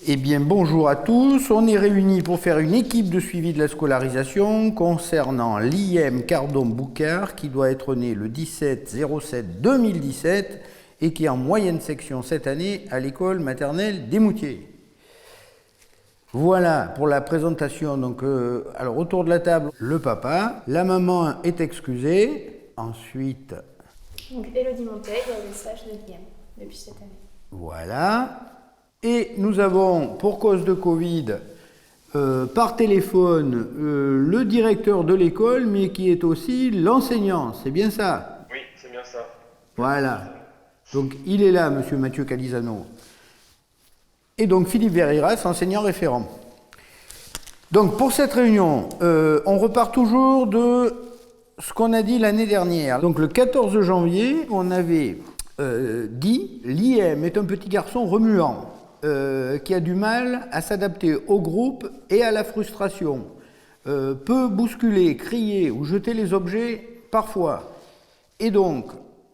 Eh bien, bonjour à tous. On est réunis pour faire une équipe de suivi de la scolarisation concernant l'IM Cardon-Boucard qui doit être né le 17-07-2017 et qui est en moyenne section cette année à l'école maternelle des Moutiers. Voilà pour la présentation. Donc, alors autour de la table, le papa, la maman est excusée. Ensuite, donc Élodie Monteil, elle est sage de l'IM depuis cette année. Voilà. Et nous avons, pour cause de Covid, par téléphone, le directeur de l'école, mais qui est aussi l'enseignant. C'est bien ça? Oui, c'est bien ça. Voilà. Donc, il est là, monsieur Mathieu Calisano. Et donc, Philippe Verriras, enseignant référent. Donc, pour cette réunion, on repart toujours de ce qu'on a dit l'année dernière. Donc, le 14 janvier, on avait dit l'IM est un petit garçon remuant qui a du mal à s'adapter au groupe et à la frustration, peut bousculer, crier ou jeter les objets parfois. Et donc,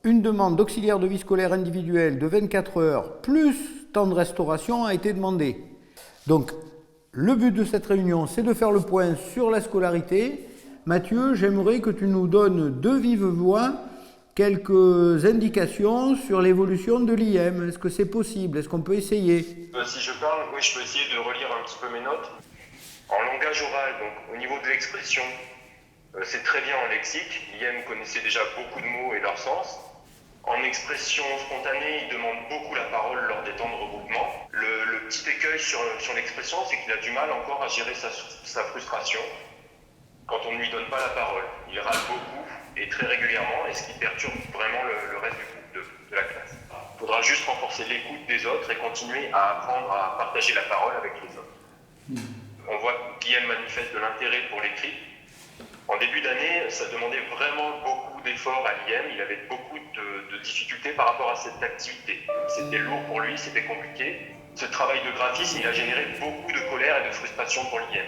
une demande d'auxiliaire de vie scolaire individuelle de 24 heures plus temps de restauration a été demandée. Donc, le but de cette réunion, c'est de faire le point sur la scolarité. Mathieu, j'aimerais que tu nous donnes de vive voix quelques indications sur l'évolution de l'IM. Est-ce que c'est possible? Est-ce qu'on peut essayer? Si je parle, oui, je peux essayer de relire un petit peu mes notes. En langage oral, donc au niveau de l'expression, c'est très bien en lexique. L'IM connaissait déjà beaucoup de mots et leur sens. En expression spontanée, il demande beaucoup la parole lors des temps de regroupement. Le petit écueil sur l'expression, c'est qu'il a du mal encore à gérer sa frustration quand on ne lui donne pas la parole. Il râle beaucoup et très régulièrement, et ce qui perturbe vraiment le reste du groupe de la classe. Il faudra juste renforcer l'écoute des autres et continuer à apprendre à partager la parole avec les autres. On voit que Guillaume manifeste de l'intérêt pour l'écrit. En début d'année, ça demandait vraiment beaucoup d'efforts à l'IM. Il avait beaucoup de difficultés par rapport à cette activité. C'était lourd pour lui, c'était compliqué. Ce travail de graphisme, il a généré beaucoup de colère et de frustration pour l'IM.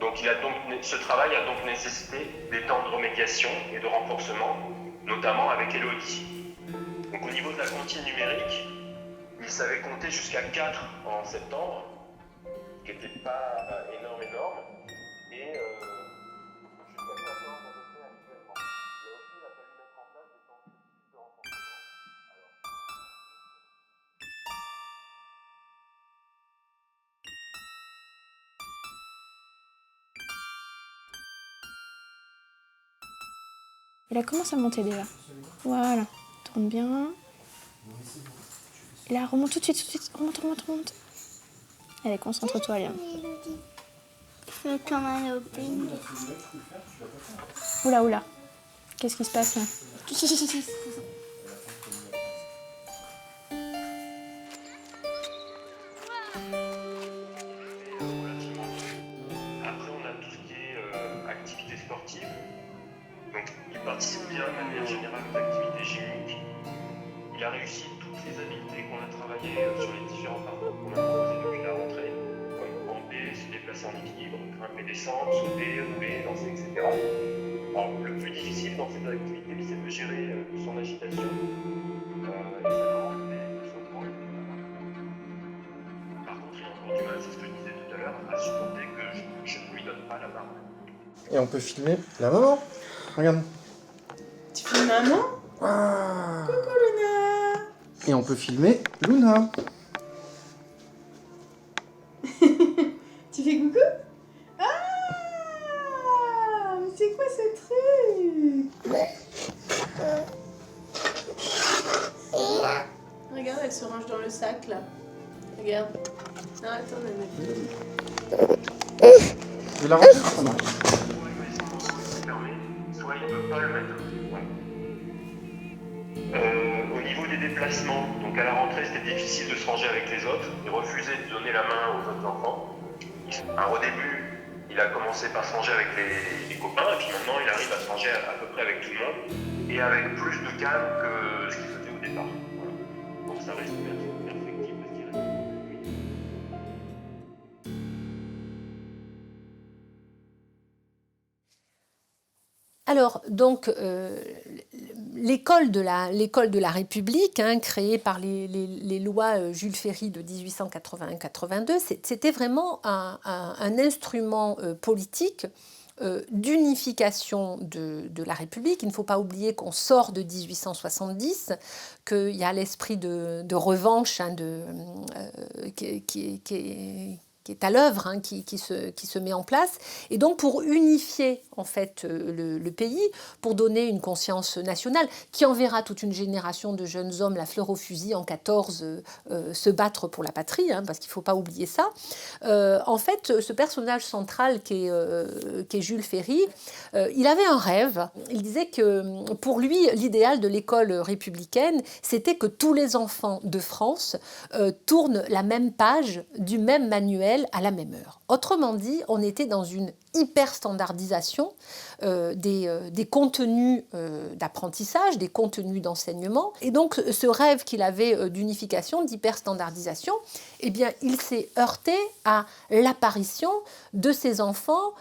Donc, ce travail a donc nécessité des temps de remédiation et de renforcement, notamment avec Élodie. Donc, au niveau de la comptine numérique, il savait compter jusqu'à 4 en septembre, ce qui n'était pas énorme. Et jusqu'à 14 à peu près actuellement. Là aussi, il a fallu mettre en place des temps de renforcement. Et là, commence à monter déjà. Voilà, tourne bien. Et là, remonte tout de suite. Remonte. Allez, concentre-toi, Liam. Fais comme un loping. Oula. Qu'est-ce qui se passe là? Après, on a tout ce qui est activité sportive. Donc, il participe bien de manière générale aux activités gymniques. Il a réussi toutes les habiletés qu'on a travaillées sur les différents parcours qu'on a proposés depuis la rentrée, comme ramper, se déplacer en équilibre, grimper, descendre, sauter, rouler, danser, etc. Alors, le plus difficile dans cette activité, c'est de gérer son agitation et sa volonté de son temps. Par contre, il a encore du mal, c'est ce que je disais tout à l'heure, à supporter que je ne lui donne pas la parole. Et on peut filmer la maman. Regarde. Tu filmes maman? Ah. Coucou Luna. Et on peut filmer Luna. Tu fais coucou? Ah, mais c'est quoi ce truc? Regarde, elle se range dans le sac là. Regarde. Non, attends, Tu veux la ranger? Ah, non. Soit il ne peut pas le mettre. Au niveau des déplacements, donc à la rentrée c'était difficile de se ranger avec les autres, il refusait de donner la main aux autres enfants. Alors, au début, il a commencé par se ranger avec les copains, et puis maintenant il arrive à se ranger à peu près avec tout le monde, et avec plus de calme que ce qu'il faisait au départ. Voilà. Donc ça reste perfectible, je dirais. Alors, donc, l'école de la République, hein, créée par les lois Jules Ferry de 1881-82, c'était vraiment un instrument politique d'unification de la République. Il ne faut pas oublier qu'on sort de 1870, qu'il y a l'esprit de revanche, hein, qui est à l'œuvre, hein, qui se met en place. Et donc pour unifier en fait le pays, pour donner une conscience nationale, qui enverra toute une génération de jeunes hommes, la fleur au fusil en 14, se battre pour la patrie, hein, parce qu'il ne faut pas oublier ça. En fait, ce personnage central qui est Jules Ferry, il avait un rêve. Il disait que pour lui, l'idéal de l'école républicaine, c'était que tous les enfants de France tournent la même page du même manuel à la même heure. Autrement dit, on était dans une hyper-standardisation des contenus d'apprentissage, des contenus d'enseignement. Et donc, ce rêve qu'il avait d'unification, d'hyper-standardisation, eh bien, il s'est heurté à l'apparition de ces enfants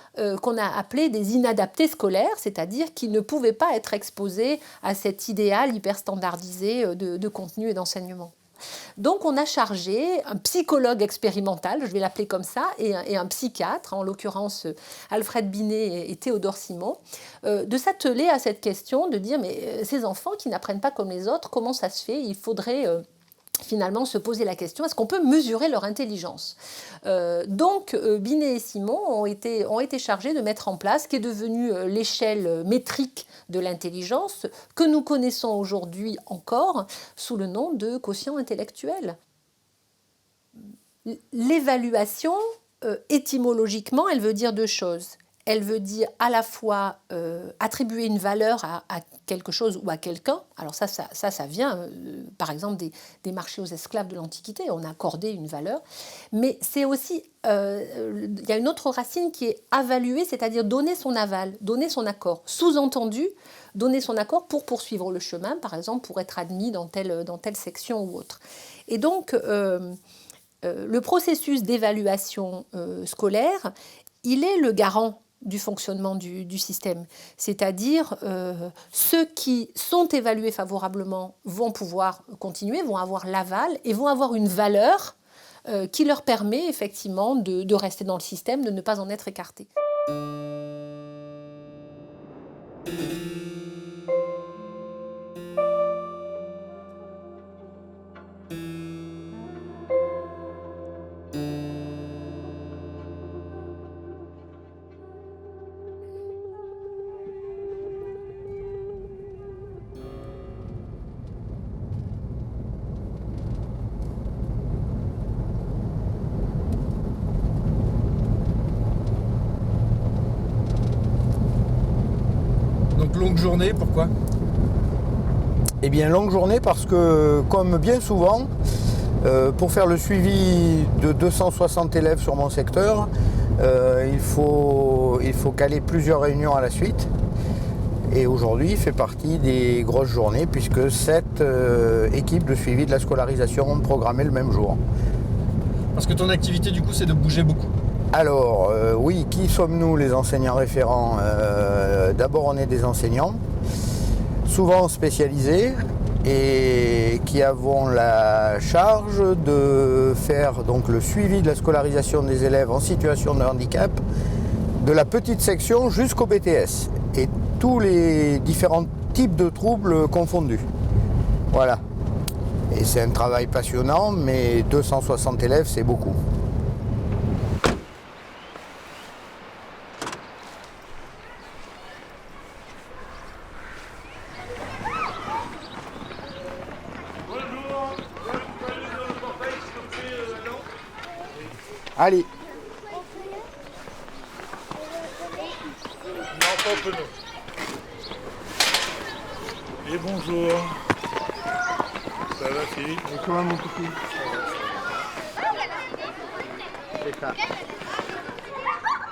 qu'on a appelés des inadaptés scolaires, c'est-à-dire qui ne pouvaient pas être exposés à cet idéal hyper-standardisé de contenu et d'enseignement. Donc on a chargé un psychologue expérimental, je vais l'appeler comme ça, et un psychiatre, en l'occurrence Alfred Binet et Théodore Simon, de s'atteler à cette question, de dire mais ces enfants qui n'apprennent pas comme les autres, comment ça se fait? Il faudrait finalement se poser la question, est-ce qu'on peut mesurer leur intelligence? Donc Binet et Simon ont été chargés de mettre en place ce qui est devenu l'échelle métrique de l'intelligence que nous connaissons aujourd'hui encore sous le nom de quotient intellectuel. L'évaluation, étymologiquement, elle veut dire deux choses. Elle veut dire à la fois attribuer une valeur à quelque chose ou à quelqu'un. Alors ça vient, par exemple, des marchés aux esclaves de l'Antiquité. On a accordé une valeur. Mais c'est aussi, il y a une autre racine qui est avaluer, c'est-à-dire donner son aval, donner son accord. Sous-entendu, donner son accord pour poursuivre le chemin, par exemple, pour être admis dans telle section ou autre. Et donc, le processus d'évaluation scolaire, il est le garant du fonctionnement du système. C'est-à-dire, ceux qui sont évalués favorablement vont pouvoir continuer, vont avoir l'aval et vont avoir une valeur qui leur permet effectivement de rester dans le système, de ne pas en être écartés. Longue journée, pourquoi? Eh bien, longue journée parce que, comme bien souvent, pour faire le suivi de 260 élèves sur mon secteur, il faut caler plusieurs réunions à la suite. Et aujourd'hui, il fait partie des grosses journées puisque 7 équipes de suivi de la scolarisation ont programmé le même jour. Parce que ton activité, du coup, c'est de bouger beaucoup. Alors, oui, qui sommes-nous les enseignants référents? D'abord, on est des enseignants, souvent spécialisés, et qui avons la charge de faire donc, le suivi de la scolarisation des élèves en situation de handicap, de la petite section jusqu'au BTS, et tous les différents types de troubles confondus. Voilà. Et c'est un travail passionnant, mais 260 élèves, c'est beaucoup. Allez. Non, pas au pneu. Et bonjour. Ça va, Philippe? Et toi, mon petit? C'est ça.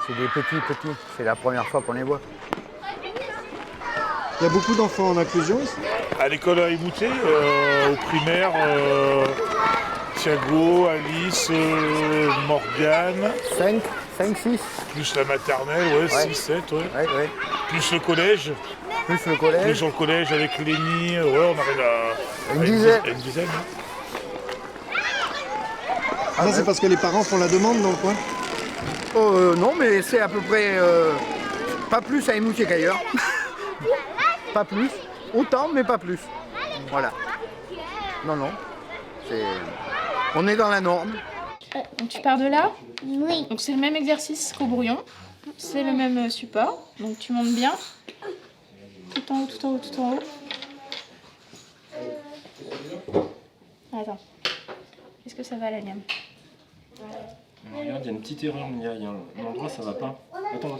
C'est des petits. C'est la première fois qu'on les voit. Il y a beaucoup d'enfants en inclusion ici? À l'école à Imouté, au primaire, Thiago, Alice, Morgane. 5, 6. Plus la maternelle, ouais, Ouais. 6, 7, ouais. Ouais. Plus le collège. Plus le collège. Plus le collège avec Lénie, ouais, on arrive à Une dizaine. Une dizaine, hein. Ça, c'est parce que les parents font la demande dans le coin? Non, mais c'est à peu près pas plus à Émoutier qu'ailleurs. Pas plus. Autant, mais pas plus. Voilà. Non. On est dans la norme. Donc tu pars de là. Oui. Donc c'est le même exercice qu'au brouillon. C'est le même support. Donc tu montes bien. Tout en haut, tout en haut, tout en haut. Attends. Est-ce que ça va la gamme? Regarde, il y a une petite erreur, il y a un endroit, ça va pas. Attends.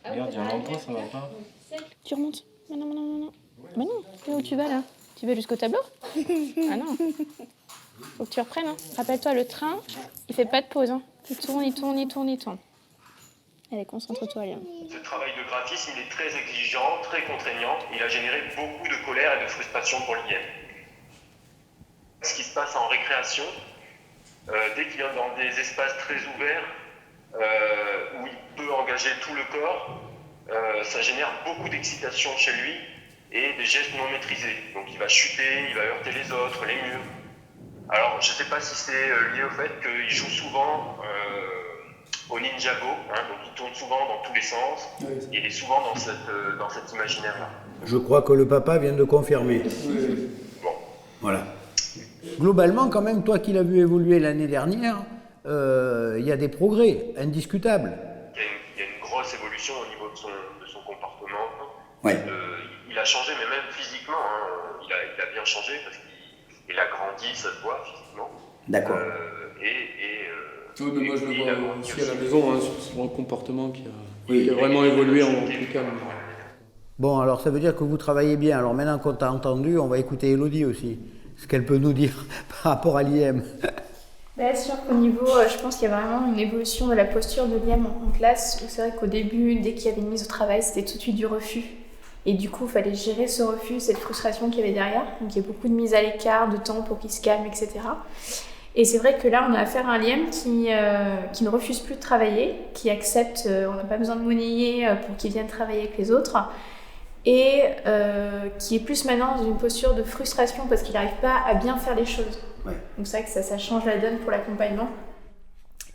Regarde, il y a un endroit, ça va pas. Tu remontes. Non. Mais non, t'es où tu vas là? Tu vas jusqu'au tableau? Ah non. Faut que tu reprennes. Hein. Rappelle-toi, le train, il fait pas de pause. Hein. Il tourne. Allez, concentre-toi, Liam. Ce travail de graphisme, il est très exigeant, très contraignant. Il a généré beaucoup de colère et de frustration pour l'IM. Ce qui se passe en récréation, dès qu'il est dans des espaces très ouverts, où il peut engager tout le corps, ça génère beaucoup d'excitation chez lui et des gestes non maîtrisés. Donc il va chuter, il va heurter les autres, les murs. Alors je ne sais pas si c'est lié au fait qu'il joue souvent au Ninjago, hein, donc il tourne souvent dans tous les sens, et il est souvent dans cet imaginaire-là. Je crois que le papa vient de confirmer. Bon. Voilà. Globalement, quand même, toi qui l'as vu évoluer l'année dernière, il y a des progrès indiscutables. Il y a une grosse évolution au niveau de son comportement. Ouais. Il a changé, mais même physiquement, hein, il a bien changé parce qu'il a grandi, ça se voit physiquement. D'accord. Oui, mais moi je le il a vois grandi aussi à la maison, hein, sur son comportement qui Oui. a vraiment évolué en tout cas. Bon, alors ça veut dire que vous travaillez bien. Alors maintenant qu'on t'a entendu, on va écouter Elodie aussi. Ce qu'elle peut nous dire par rapport à l'IM. C'est sûr qu'au niveau, je pense qu'il y a vraiment une évolution de la posture de Liam en classe, où c'est vrai qu'au début, dès qu'il y avait une mise au travail, c'était tout de suite du refus. Et du coup, il fallait gérer ce refus, cette frustration qu'il y avait derrière. Donc il y a beaucoup de mise à l'écart, de temps pour qu'il se calme, etc. Et c'est vrai que là, on a affaire à un Liam qui ne refuse plus de travailler, qui accepte, on n'a pas besoin de monnayer pour qu'il vienne travailler avec les autres, et qui est plus maintenant dans une posture de frustration parce qu'il n'arrive pas à bien faire les choses. Ouais. Donc c'est vrai que ça change la donne pour l'accompagnement.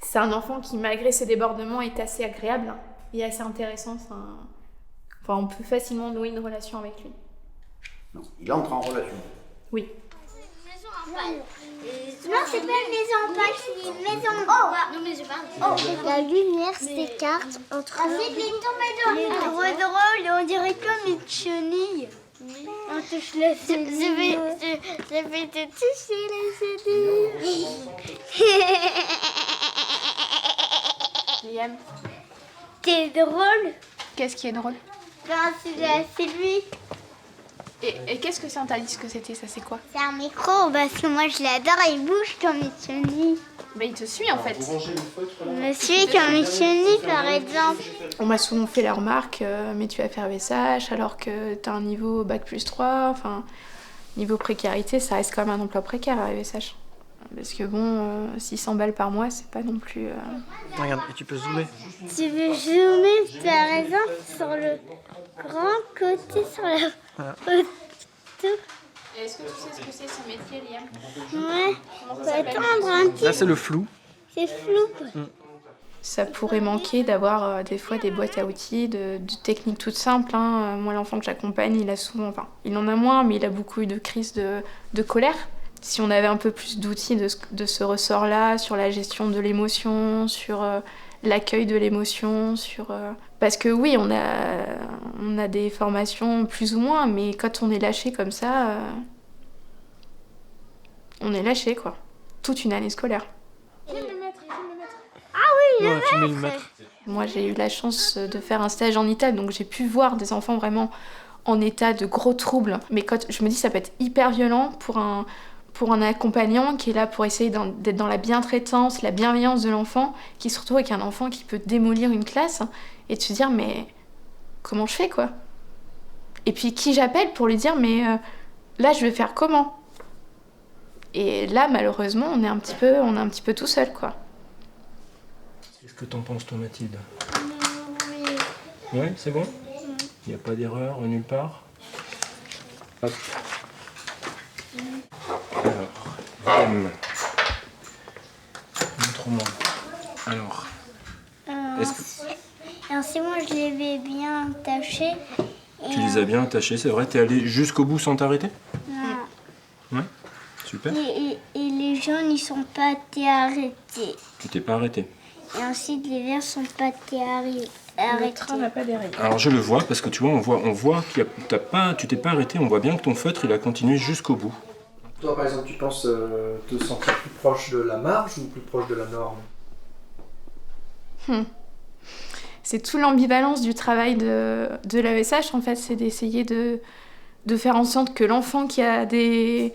C'est un enfant qui, malgré ses débordements, est assez agréable et assez intéressant. Enfin, on peut facilement nouer une relation avec lui. Non, il entre en relation. Oui. Non, c'est pas une maison en pâle, c'est une maison en bois. Non, mais je parle. La lumière s'écarte entre les trop drôle, on dirait comme une chenille. On touche la chenille. Je vais te toucher la chenille. Liam, T'es drôle. qu'est-ce qui est drôle? Ben, c'est lui. Et qu'est-ce que c'est un talisque que c'était? Ça, c'est quoi? C'est un micro, parce que moi je l'adore, il bouge comme une chenille. Bah, il te suit en fait. Il me suit comme une chenille, par exemple. On m'a souvent fait la remarque, mais tu vas faire VSH alors que t'as un niveau bac+3, enfin, niveau précarité, ça reste quand même un emploi précaire à VSH. Parce que bon, 600 balles par mois, c'est pas non plus... Regarde, et tu peux zoomer. Tu veux zoomer, tu as raison, sur le grand côté, sur la photo. Est-ce que tu sais ce que c'est ce métier, Liam? Ouais, Comment faut ça s'appelle? attendre un petit Là, c'est le flou. c'est flou. Quoi. Ça pourrait manquer d'avoir des fois des boîtes à outils, de techniques toutes simples. Hein. Moi, l'enfant que j'accompagne, il a souvent... Enfin, il en a moins, mais il a beaucoup eu de crises de colère. Si on avait un peu plus d'outils de ce ressort-là, sur la gestion de l'émotion, sur l'accueil de l'émotion, sur... Parce que oui, on a des formations plus ou moins, mais quand on est lâché comme ça, on est lâché, quoi. Toute une année scolaire. Non, filmer le maître. Moi, j'ai eu la chance de faire un stage en Italie, donc j'ai pu voir des enfants vraiment en état de gros troubles. Mais quand je me dis, ça peut être hyper violent pour un accompagnant qui est là pour essayer d'être dans la bientraitance, la bienveillance de l'enfant, qui se retrouve avec un enfant qui peut démolir une classe et de se dire, mais comment je fais, quoi? Et puis, qui j'appelle pour lui dire, mais là, je vais faire comment? Et là, malheureusement, on est un petit peu tout seul, quoi. Qu'est-ce que t'en penses, toi, Mathilde? Oui. Ouais, c'est bon? Il n'y a pas d'erreur nulle part? Hop. Alors, M. Montre-moi. Alors. Alors, c'est moi, je les vais bien attachés. Tu les as bien attachés, c'est vrai? T'es allé jusqu'au bout sans t'arrêter? Non. Ouais, super. Et les jaunes, ils sont pas été arrêtés. Tu t'es pas arrêté? Et ensuite, les verts sont pas été arrêtés. Le train n'a pas déraillé. Alors je le vois parce que tu vois, on voit que tu t'es pas arrêté, on voit bien que ton feutre il a continué jusqu'au bout. Toi, par exemple, tu penses te sentir plus proche de la marge ou plus proche de la norme? C'est tout l'ambivalence du travail de l'AESH, en fait, c'est d'essayer de faire en sorte que l'enfant qui a des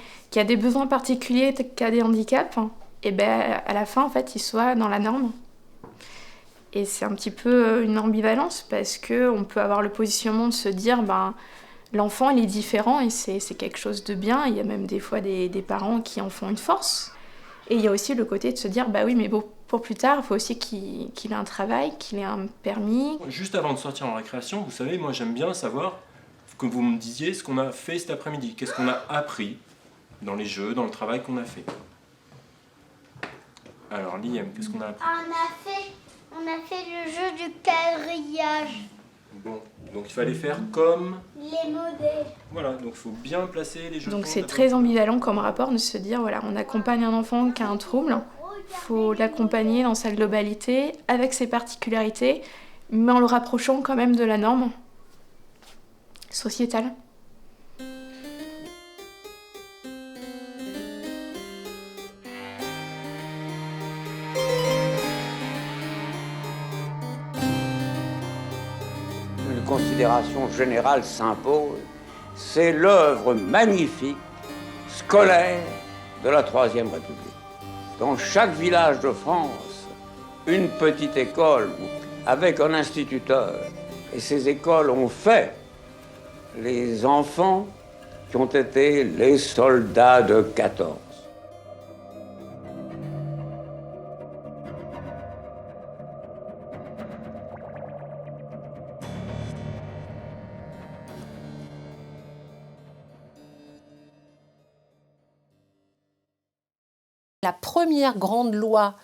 besoins particuliers, qui a des handicaps, et ben à la fin, en fait, il soit dans la norme. Et c'est un petit peu une ambivalence parce qu'on peut avoir le positionnement de se dire l'enfant il est différent et c'est quelque chose de bien. Il y a même des fois des parents qui en font une force. Et il y a aussi le côté de se dire oui mais bon, pour plus tard il faut aussi qu'il ait un travail, qu'il ait un permis. Juste avant de sortir en récréation, vous savez, moi j'aime bien savoir que vous me disiez ce qu'on a fait cet après-midi. Qu'est-ce qu'on a appris dans les jeux, dans le travail qu'on a fait. Alors Liam, qu'est-ce qu'on a appris? On a fait le jeu du quadrillage. Bon, donc il fallait faire comme... Les modèles. Voilà, donc il faut bien placer les jetons. Donc c'est très ambivalent comme rapport de se dire, voilà, on accompagne un enfant qui a un trouble, il faut l'accompagner dans sa globalité, avec ses particularités, mais en le rapprochant quand même de la norme sociétale. Une considération générale s'impose, c'est l'œuvre magnifique, scolaire de la Troisième République. Dans chaque village de France, une petite école avec un instituteur. Et ces écoles ont fait les enfants qui ont été les soldats de 14. La première grande loi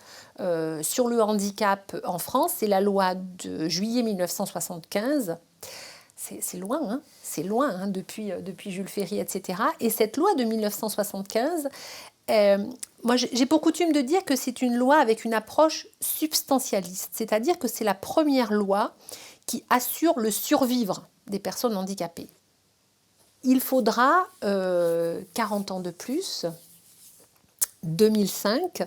sur le handicap en France, c'est la loi de juillet 1975. C'est loin, hein, depuis Jules Ferry, etc. Et cette loi de 1975, moi j'ai pour coutume de dire que c'est une loi avec une approche substantialiste, c'est-à-dire que c'est la première loi qui assure le survivre des personnes handicapées. Il faudra 40 ans de plus, 2005,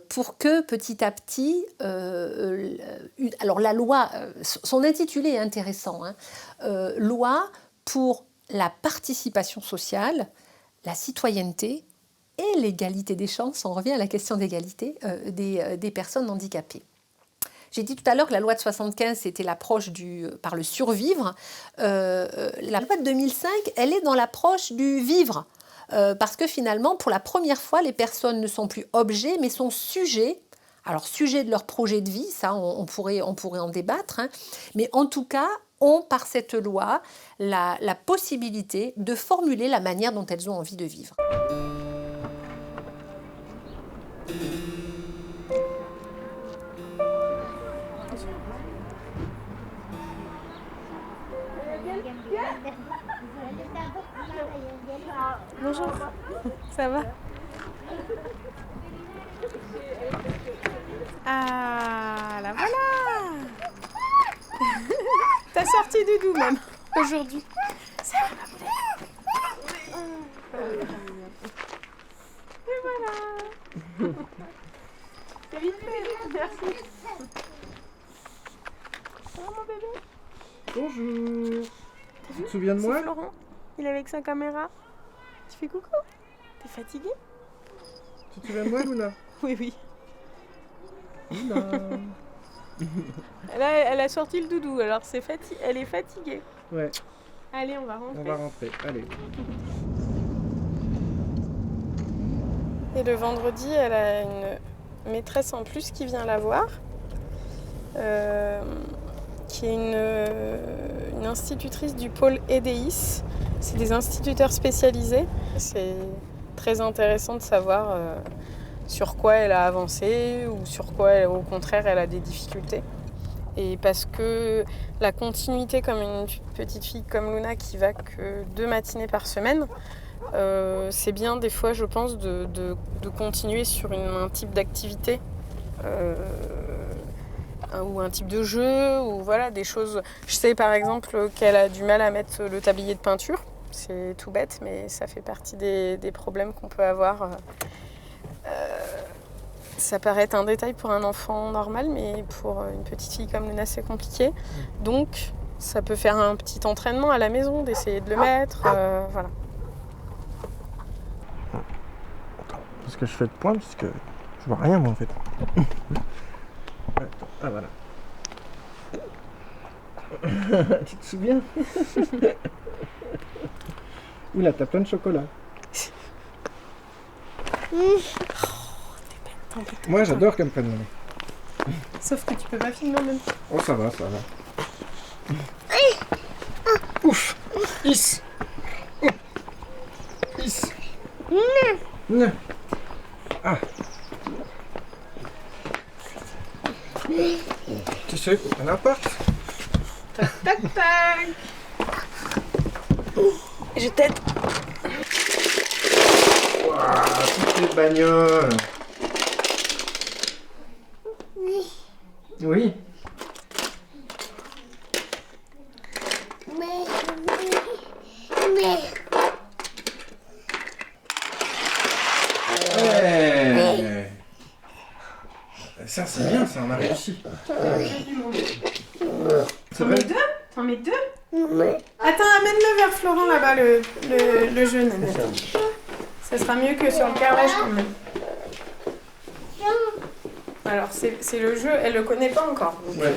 pour que petit à petit, alors la loi, son intitulé est intéressant, hein, loi pour la participation sociale, la citoyenneté et l'égalité des chances, on revient à la question d'égalité des personnes handicapées. J'ai dit tout à l'heure que la loi de 75, c'était l'approche par le survivre. La loi de 2005, elle est dans l'approche du vivre. Parce que finalement, pour la première fois, les personnes ne sont plus objets, mais sont sujets. Alors, sujets de leur projet de vie, ça, on pourrait en débattre. Hein, mais en tout cas, ont par cette loi la possibilité de formuler la manière dont elles ont envie de vivre. Bonjour, ça va? Ah, là voilà. T'as sorti Doudou même, aujourd'hui. Ça va, et voilà. C'est vite fait, merci. Ça va mon bébé? Bonjour. Tu te souviens de moi? C'est Florent, il est avec sa caméra. Tu fais coucou? T'es fatiguée? Tu te souviens de moi, Luna? Oui, oui. Luna. Elle a sorti le doudou, alors elle est fatiguée. Ouais. Allez, on va rentrer. On va rentrer, allez. Et le vendredi, elle a une maîtresse en plus qui vient la voir. qui est une institutrice du pôle EDIS. C'est des instituteurs spécialisés. C'est très intéressant de savoir sur quoi elle a avancé ou sur quoi, au contraire, elle a des difficultés. Et parce que la continuité, comme une petite fille comme Luna qui va que 2 matinées par semaine, c'est bien des fois, je pense, de continuer sur un type d'activité ou un type de jeu, ou voilà, des choses. Je sais par exemple qu'elle a du mal à mettre le tablier de peinture. C'est tout bête, mais ça fait partie des problèmes qu'on peut avoir. Ça paraît être un détail pour un enfant normal, mais pour une petite fille comme Luna, c'est compliqué. Donc, ça peut faire un petit entraînement à la maison, d'essayer de le mettre, voilà. Parce que je fais de point, puisque je vois rien, moi, en fait. Ah, voilà. Tu te souviens? Oula, t'as plein de chocolat. Moi, j'adore qu'elle me prenne la main. Sauf que tu peux pas filmer en même temps. Oh, ça va, ça va. Ouf. Is. Is. Non. Ah. Tu sais, un appart. Tac, tac, tac. Je t'aide. Waouh, toutes les bagnoles. Oui. Ouais. Ça, c'est bien, ça, on a réussi. T'en mets 2 ? T'en mets 2 ? Attends, amène-le vers Florent là-bas, le jeune. Ça sera mieux que sur le carrelage quand même. Alors, c'est le jeu, elle le connaît pas encore. Donc... Ouais.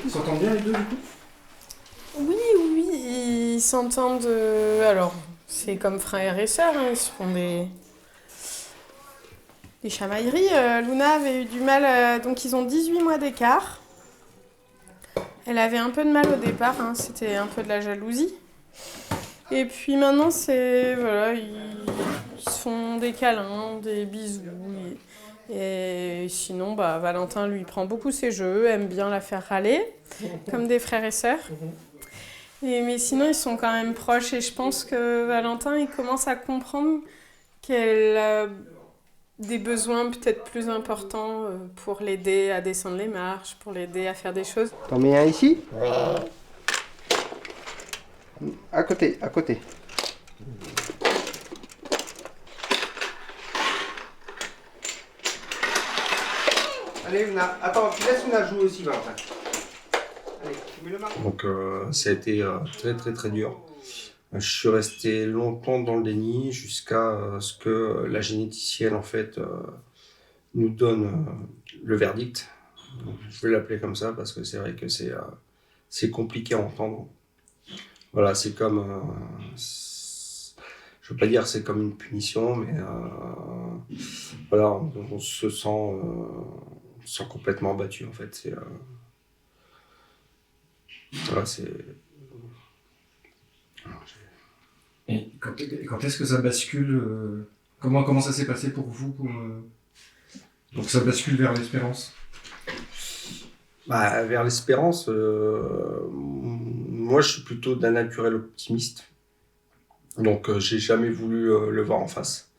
Ils s'entendent bien les deux, du coup ? Oui, ils s'entendent... Alors, c'est comme frères et sœurs, hein, ils se font des chamailleries. Luna avait eu du mal, donc ils ont 18 mois d'écart. Elle avait un peu de mal au départ, hein, c'était un peu de la jalousie. Et puis maintenant, c'est... Voilà, ils se font des câlins, des bisous. Et sinon, Valentin, lui, prend beaucoup ses jeux, aime bien la faire râler, comme des frères et sœurs. Mais sinon, ils sont quand même proches. Et je pense que Valentin, il commence à comprendre qu'elle a des besoins peut-être plus importants pour l'aider à descendre les marches, pour l'aider à faire des choses. T'en mets un ici ? À côté, à côté. Allez, Luna. Attends, tu laisses Luna jouer aussi, Valentin. Allez, tu mets le marque. Donc, ça a été très, très, très dur. Je suis resté longtemps dans le déni jusqu'à ce que la généticienne, en fait, nous donne le verdict. Donc, je vais l'appeler comme ça parce que c'est vrai que c'est compliqué à entendre. Voilà, c'est comme... je veux pas dire c'est comme une punition, mais voilà, on se sent complètement battu, en fait. C'est... voilà, c'est... Et quand est-ce que ça bascule comment ça s'est passé pour vous pour que ça bascule vers l'espérance ? Vers l'espérance, moi je suis plutôt d'un naturel optimiste. Donc j'ai jamais voulu le voir en face.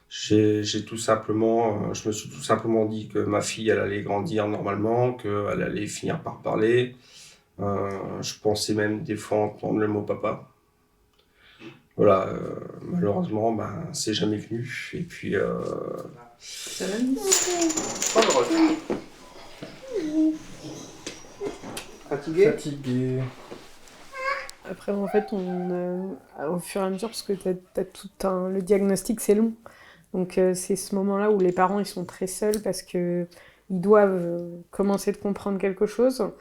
J'ai tout simplement, je me suis tout simplement dit que ma fille elle allait grandir normalement, qu'elle allait finir par parler. Je pensais même des fois entendre le mot papa. Voilà, malheureusement, c'est jamais venu. Et puis... Ça va mieux. Fatigué. Après, en fait, au fur et à mesure, parce que t'as tout le diagnostic, c'est long. Donc, c'est ce moment-là où les parents, ils sont très seuls parce qu'ils doivent commencer de comprendre quelque chose.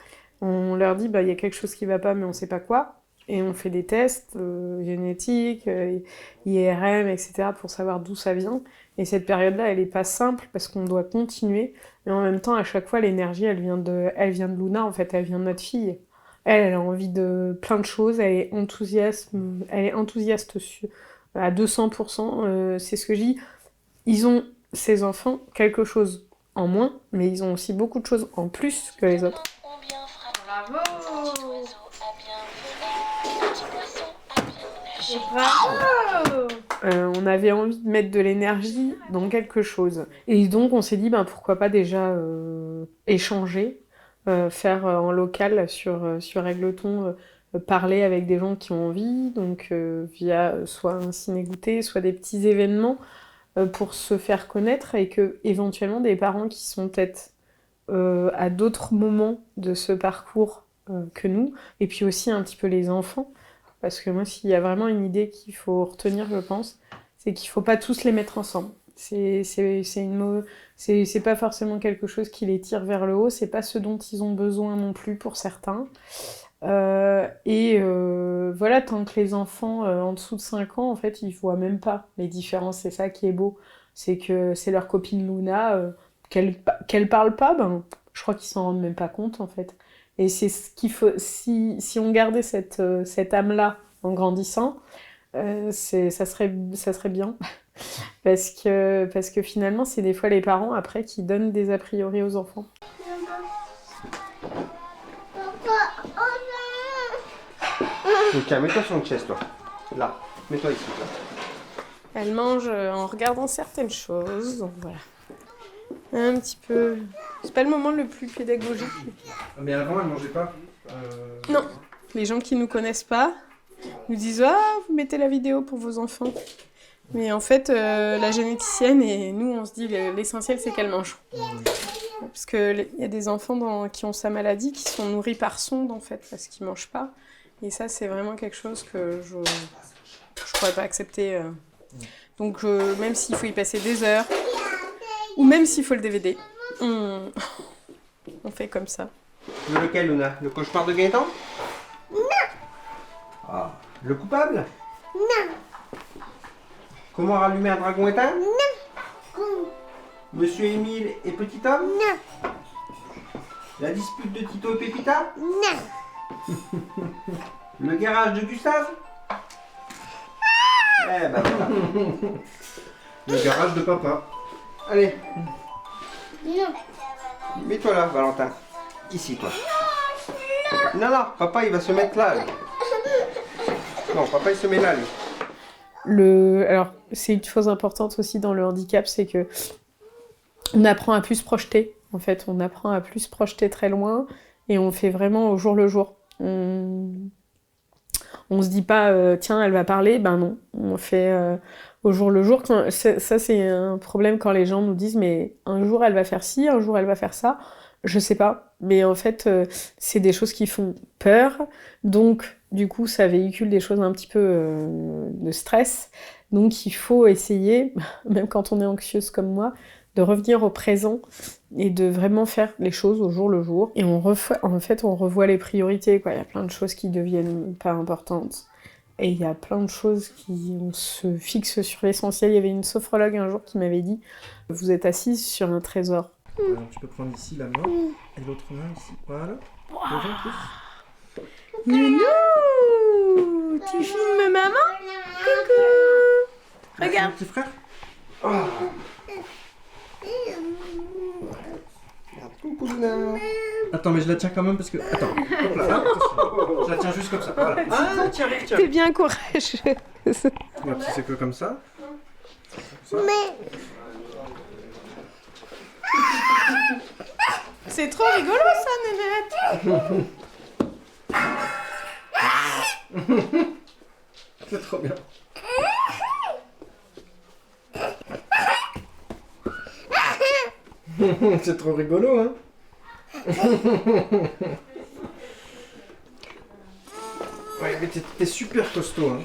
On leur dit, il y a quelque chose qui va pas, mais on sait pas quoi. Et on fait des tests génétiques, IRM, etc. pour savoir d'où ça vient. Et cette période-là, elle n'est pas simple parce qu'on doit continuer. Mais en même temps, à chaque fois, l'énergie, elle vient de Luna, en fait, elle vient de notre fille. Elle a envie de plein de choses, elle est enthousiaste à 200%. C'est ce que je dis. Ils ont, ces enfants, quelque chose en moins, mais ils ont aussi beaucoup de choses en plus que les autres. Bravo. On avait envie de mettre de l'énergie dans quelque chose. Et donc on s'est dit pourquoi pas déjà échanger, faire en local sur Égletons, parler avec des gens qui ont envie, donc via soit un ciné-goûter, soit des petits événements pour se faire connaître et que éventuellement des parents qui sont peut-être à d'autres moments de ce parcours que nous, et puis aussi un petit peu les enfants. Parce que moi, s'il y a vraiment une idée qu'il faut retenir, je pense, c'est qu'il ne faut pas tous les mettre ensemble. C'est pas forcément quelque chose qui les tire vers le haut, c'est pas ce dont ils ont besoin non plus pour certains. Voilà, tant que les enfants en dessous de 5 ans, en fait, ils voient même pas les différences. C'est ça qui est beau. C'est que c'est leur copine Luna, qu'elle parle pas, je crois qu'ils s'en rendent même pas compte, en fait. Et c'est ce qu'il faut, si on gardait cette âme-là en grandissant, ça serait bien. parce que finalement, c'est des fois les parents, après, qui donnent des a priori aux enfants. Ok, mets-toi sur une chaise, toi. Là, mets-toi ici. Là. Elle mange en regardant certaines choses, donc voilà. Un petit peu... C'est pas le moment le plus pédagogique. Mais avant, elle mangeait pas Non. Les gens qui nous connaissent pas nous disent « Ah, vous mettez la vidéo pour vos enfants ». Mais en fait, la généticienne et nous, on se dit l'essentiel, c'est qu'elle mange. Parce qu'il y a des enfants qui ont sa maladie qui sont nourris par sonde, en fait, parce qu'ils mangent pas. Et ça, c'est vraiment quelque chose que je pourrais pas accepter. Donc, même s'il faut y passer des heures, ou même s'il faut le DVD, on fait comme ça. Lequel, Luna? Le cauchemar de Gaëtan? Non. Ah, le coupable? Non. Comment rallumer un dragon éteint? Non. Monsieur Émile et Petit Homme? Non. La dispute de Tito et Pépita? Non. Le garage de Gustave? Eh ben voilà. Le garage de papa. Allez, Non. mets-toi là, Valentin. Ici, toi. Non, non, papa, il va se mettre là, lui. Non, papa, il se met là, lui. Alors, c'est une chose importante aussi dans le handicap, c'est que on apprend à plus se projeter. En fait, on apprend à plus se projeter très loin et on fait vraiment au jour le jour. On se dit pas, tiens, elle va parler, non. On fait au jour le jour. Ça, c'est un problème quand les gens nous disent, mais un jour elle va faire ci, un jour elle va faire ça. Je sais pas. Mais en fait, c'est des choses qui font peur. Donc, du coup, ça véhicule des choses un petit peu de stress. Donc, il faut essayer, même quand on est anxieuse comme moi, de revenir au présent et de vraiment faire les choses au jour le jour. Et on revoit les priorités, quoi. Il y a plein de choses qui deviennent pas importantes. Et il y a plein de choses on se fixe sur l'essentiel. Il y avait une sophrologue un jour qui m'avait dit « Vous êtes assise sur un trésor. » Alors, tu peux prendre ici la main et l'autre main ici. Voilà. Nounou, tu filmes maman? Coucou. Regarde. Petit frère. Oh. Coucou, Luna. Attends, mais je la tiens quand même parce que... Attends, hop là, attention. Je la tiens juste comme ça, voilà. Ah, tiens, tiens. T'es bien courageux. Regarde, si c'est que comme ça. C'est trop rigolo ça, Nénette. C'est trop bien. C'est trop rigolo, hein. Ouais, mais t'es super costaud, hein.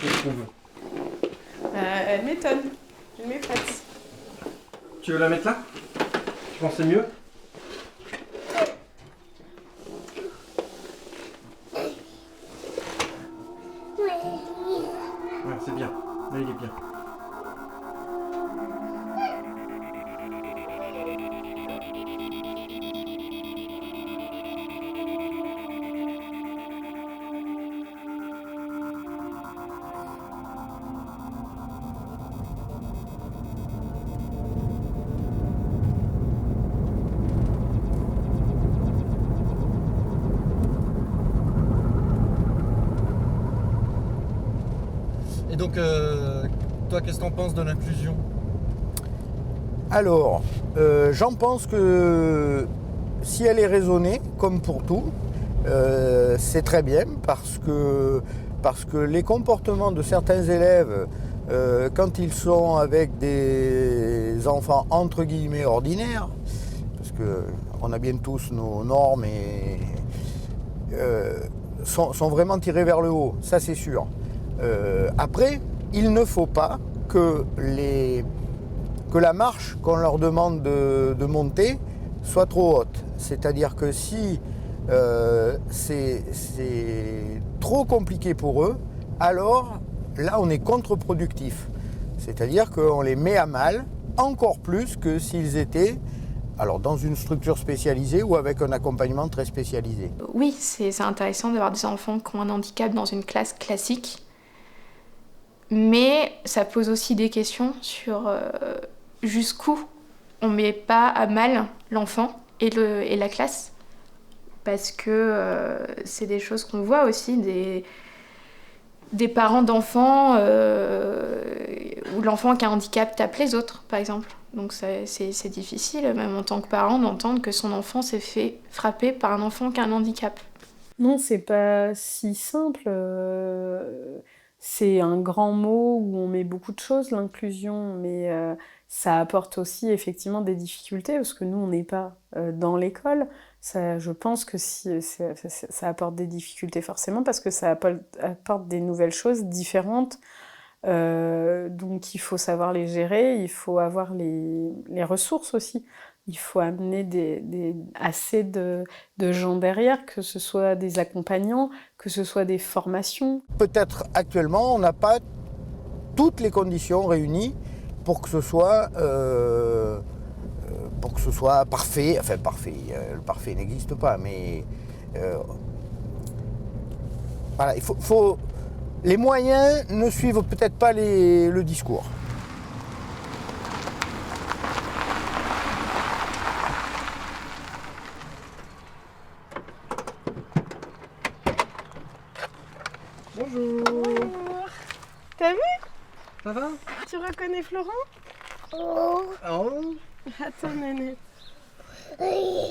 Je trouve. Elle m'étonne. Je mets prête. Tu veux la mettre là? Tu penses que c'est mieux? Donc, toi, qu'est-ce que t'en penses de l'inclusion? Alors, j'en pense que si elle est raisonnée, comme pour tout, c'est très bien parce que les comportements de certains élèves, quand ils sont avec des enfants entre guillemets ordinaires, parce qu'on a bien tous nos normes et sont vraiment tirés vers le haut, ça c'est sûr. Après, il ne faut pas que la marche qu'on leur demande de monter soit trop haute. C'est-à-dire que si c'est trop compliqué pour eux, alors là on est contre-productif. C'est-à-dire qu'on les met à mal encore plus que s'ils étaient dans une structure spécialisée ou avec un accompagnement très spécialisé. Oui, c'est intéressant d'avoir des enfants qui ont un handicap dans une classe classique, mais ça pose aussi des questions sur jusqu'où on ne met pas à mal l'enfant et la classe, parce que c'est des choses qu'on voit aussi, des parents d'enfants où l'enfant qui a un handicap tape les autres, par exemple. Donc c'est difficile, même en tant que parent, d'entendre que son enfant s'est fait frapper par un enfant qui a un handicap. Non, c'est pas si simple. C'est un grand mot où on met beaucoup de choses, l'inclusion, mais ça apporte aussi effectivement des difficultés, parce que nous, on n'est pas dans l'école. Je pense que ça apporte des difficultés forcément, parce que ça apporte des nouvelles choses différentes. Donc il faut savoir les gérer, il faut avoir les ressources aussi. Il faut amener assez de gens derrière, que ce soit des accompagnants, que ce soit des formations. Peut-être actuellement, on n'a pas toutes les conditions réunies pour que ce soit parfait. Enfin, parfait, le parfait n'existe pas, mais voilà, les moyens ne suivent peut-être pas le discours. Bonjour. T'as vu? Ça va? Tu reconnais Florent? Oh. Attends, Néné.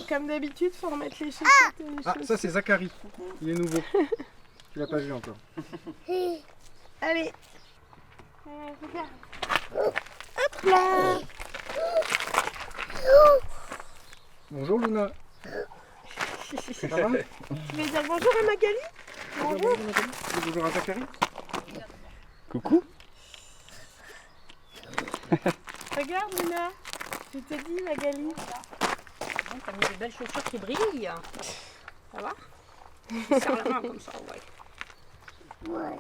Comme d'habitude, faut remettre les chaussettes et les chaussures. Ça c'est Zachary, il est nouveau. Tu l'as pas vu encore. Allez. Regarde. Hop là. Bonjour Luna. Ça va? Tu veux dire bonjour à Magali? Bonjour. Bonjour à Zachary. Coucou. Regarde Luna. Je t'ai dit Magali. T'as mis des belles chaussures qui brillent. Ça va? Serre la main comme ça, ouais. Ouais.